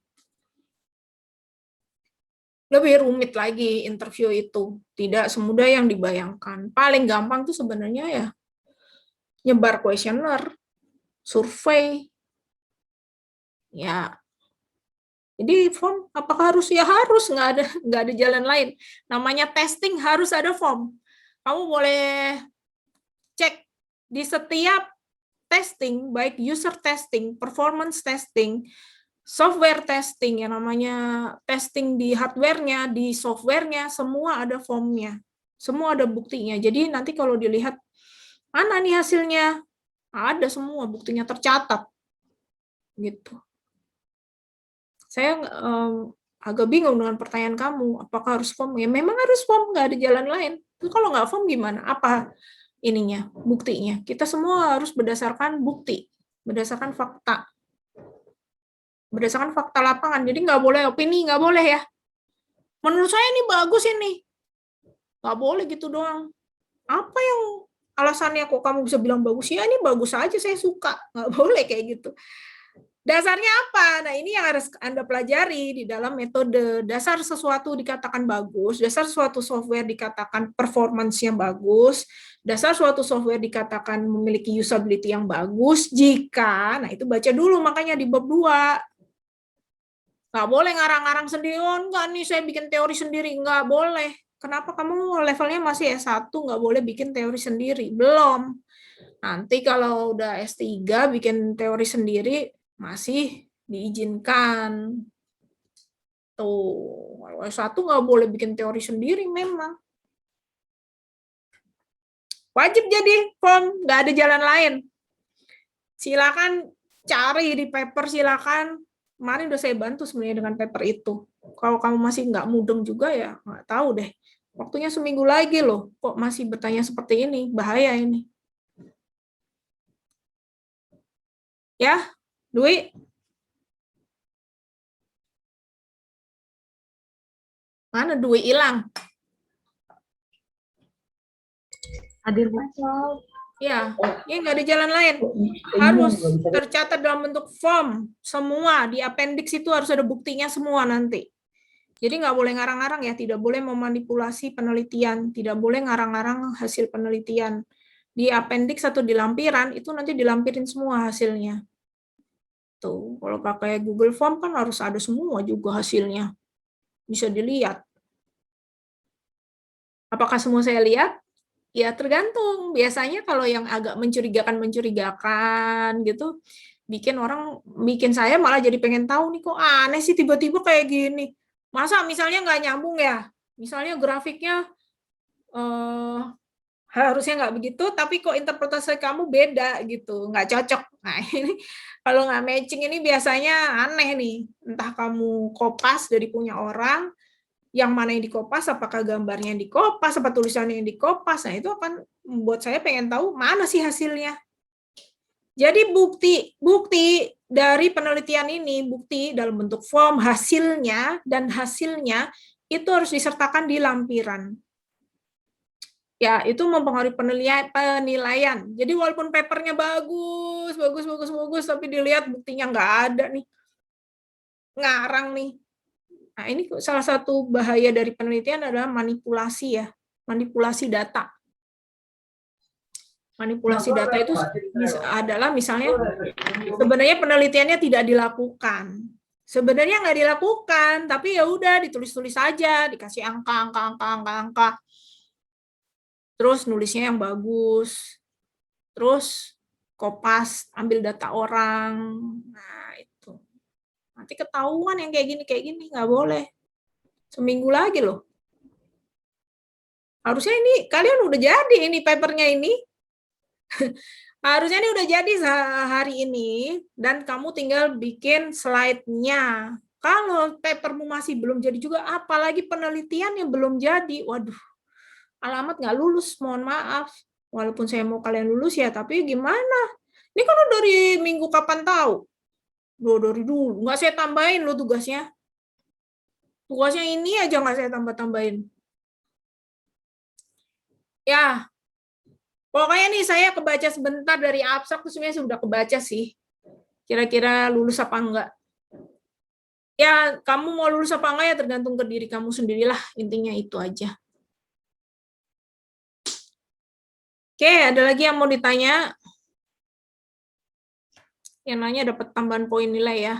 Lebih rumit lagi interview itu. Tidak semudah yang dibayangkan. Paling gampang tuh sebenarnya ya nyebar kuesioner, survei. Ya. Jadi form apakah harus? Ya harus, nggak ada jalan lain. Namanya testing harus ada form. Kamu boleh cek di setiap testing, baik user testing, performance testing, software testing, yang namanya testing di hardware-nya, di software-nya, semua ada formnya. Semua ada buktinya. Jadi nanti kalau dilihat, mana nih hasilnya? Ada semua, buktinya tercatat. Gitu. Saya agak bingung dengan pertanyaan kamu, apakah harus form? Ya memang harus form, nggak ada jalan lain. Terus kalau nggak form gimana? Apa ininya, buktinya? Kita semua harus berdasarkan bukti, berdasarkan fakta. Berdasarkan fakta lapangan, jadi nggak boleh opini, nggak boleh ya. Menurut saya ini bagus ini. Nggak boleh gitu doang. Apa yang alasannya kok kamu bisa bilang bagus? Ya ini bagus aja, saya suka. Nggak boleh kayak gitu. Dasarnya apa? Nah, ini yang harus Anda pelajari di dalam metode. Dasar sesuatu dikatakan bagus, dasar suatu software dikatakan performance-nya bagus, dasar suatu software dikatakan memiliki usability yang bagus jika, nah itu baca dulu makanya di bab 2. Nggak boleh ngarang-ngarang sendiri, oh enggak nih saya bikin teori sendiri, nggak boleh. Kenapa kamu levelnya masih S1 nggak boleh bikin teori sendiri? Belum. Nanti kalau udah S3 bikin teori sendiri, masih diizinkan. Tuh, kalau S1 nggak boleh bikin teori sendiri memang. Wajib jadi form, nggak ada jalan lain. Silakan cari di paper, silakan. Kemarin udah saya bantu sebenarnya dengan paper itu. Kalau kamu masih nggak mudeng juga ya nggak tahu deh. Waktunya seminggu lagi loh, kok masih bertanya seperti ini, bahaya ini. Ya, Dwi? Mana Dwi hilang? Hadir, Bu. Ya, ini nggak ada jalan lain. Harus tercatat dalam bentuk form. Semua, di appendix itu harus ada buktinya semua nanti. Jadi nggak boleh ngarang-ngarang ya, tidak boleh memanipulasi penelitian, tidak boleh ngarang-ngarang hasil penelitian. Di appendix atau di lampiran, itu nanti dilampirin semua hasilnya. Tuh, kalau pakai Google Form kan harus ada semua juga hasilnya. Bisa dilihat. Apakah semua saya lihat? Ya tergantung. Biasanya kalau yang agak mencurigakan gitu, bikin saya malah jadi pengen tahu nih, kok aneh sih tiba-tiba kayak gini. Masa misalnya nggak nyambung ya? Misalnya grafiknya harusnya nggak begitu, tapi kok interpretasi kamu beda gitu, nggak cocok. Nah ini kalau nggak matching ini biasanya aneh nih. Entah kamu kopas dari punya orang, yang mana yang dikopas, apakah gambarnya yang dikopas, apa tulisannya yang dikopas. Nah itu akan membuat saya pengen tahu mana sih hasilnya. Jadi bukti dari penelitian ini, bukti dalam bentuk form hasilnya dan hasilnya itu harus disertakan di lampiran. Ya, itu mempengaruhi penilaian. Jadi walaupun papernya bagus, tapi dilihat buktinya nggak ada nih, ngarang nih. Nah, ini salah satu bahaya dari penelitian adalah manipulasi ya, manipulasi data. Manipulasi data itu adalah misalnya sebenarnya penelitiannya tidak dilakukan. Sebenarnya nggak dilakukan, tapi ya udah ditulis-tulis saja, dikasih angka. Terus nulisnya yang bagus. Terus kopas, ambil data orang. Nah, itu. Nanti ketahuan yang kayak gini, nggak boleh. Seminggu lagi loh. Harusnya ini, kalian udah jadi ini papernya ini. Harusnya ini udah jadi hari ini, dan kamu tinggal bikin slide-nya. Kalau papermu masih belum jadi juga, apalagi penelitian yang belum jadi, waduh, alamat nggak lulus, mohon maaf. Walaupun saya mau kalian lulus ya, tapi gimana? Ini kan dari minggu kapan tahu? Dari dulu. Nggak saya tambahin loh tugasnya. Tugasnya ini aja nggak saya tambah-tambahin. Ya, pokoknya nih saya kebaca sebentar dari abstrak, terus sebenarnya sudah kebaca sih. Kira-kira lulus apa enggak. Ya, kamu mau lulus apa enggak ya tergantung ke diri kamu sendirilah. Intinya itu aja. Oke, ada lagi yang mau ditanya? Yang nanya dapat tambahan poin nilai ya.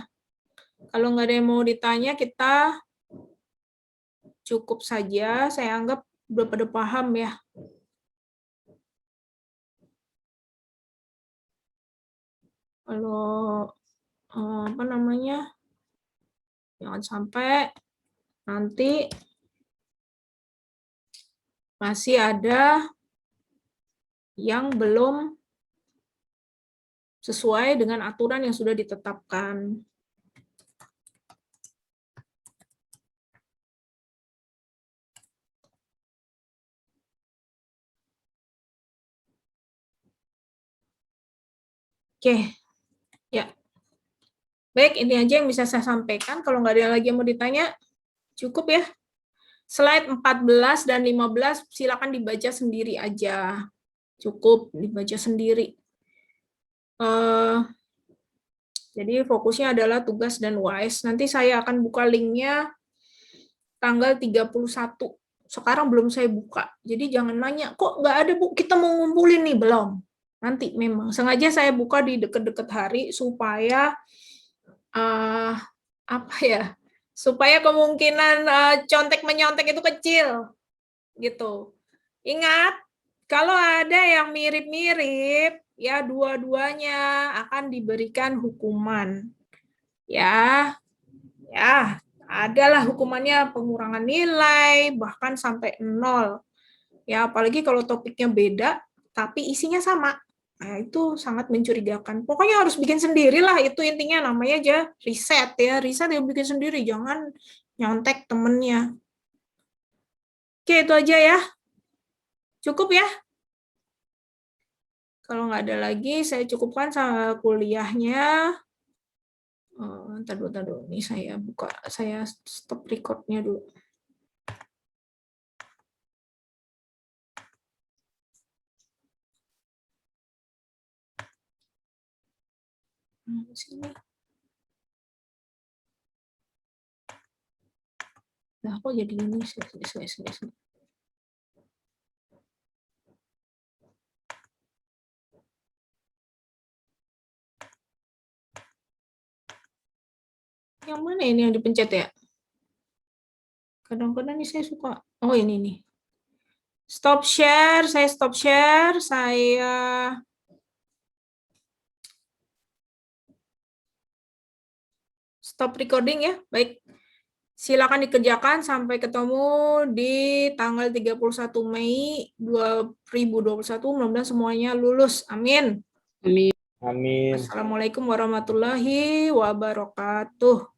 Kalau nggak ada yang mau ditanya, kita cukup saja. Saya anggap udah pada paham ya. Kalau apa namanya, jangan sampai nanti masih ada yang belum sesuai dengan aturan yang sudah ditetapkan. Oke, ya. Baik, ini aja yang bisa saya sampaikan. Kalau nggak ada lagi yang mau ditanya, cukup ya. Slide 14 dan 15 silakan dibaca sendiri aja. Cukup dibaca sendiri. Jadi fokusnya adalah tugas dan WAS. Nanti saya akan buka linknya tanggal 31. Sekarang belum saya buka. Jadi jangan nanya, kok nggak ada Bu, kita mau ngumpulin nih, belum. Nanti memang. Sengaja saya buka di deket-deket hari supaya apa ya? Supaya kemungkinan contek-menyontek itu kecil. Gitu. Ingat, kalau ada yang mirip-mirip, ya dua-duanya akan diberikan hukuman. Ya, adalah hukumannya pengurangan nilai, bahkan sampai 0. Ya, apalagi kalau topiknya beda, tapi isinya sama. Nah, itu sangat mencurigakan. Pokoknya harus bikin sendiri lah, itu intinya namanya aja riset ya. Riset yang bikin sendiri, jangan nyontek temennya. Oke, itu aja ya. Cukup ya? Kalau nggak ada lagi, saya cukupkan sama kuliahnya. Ntar dulu. Ini saya buka, saya stop record-nya dulu. Sini. Nah, kok jadi ini? Yang mana ini yang dipencet ya? Kadang-kadang ini saya suka. Oh, ini nih. Stop share, saya stop share, saya stop recording ya. Baik. Silakan dikerjakan sampai ketemu di tanggal 31 Mei 2021. Mudah-mudahan semuanya lulus. Amin. Amin. Assalamualaikum warahmatullahi wabarakatuh.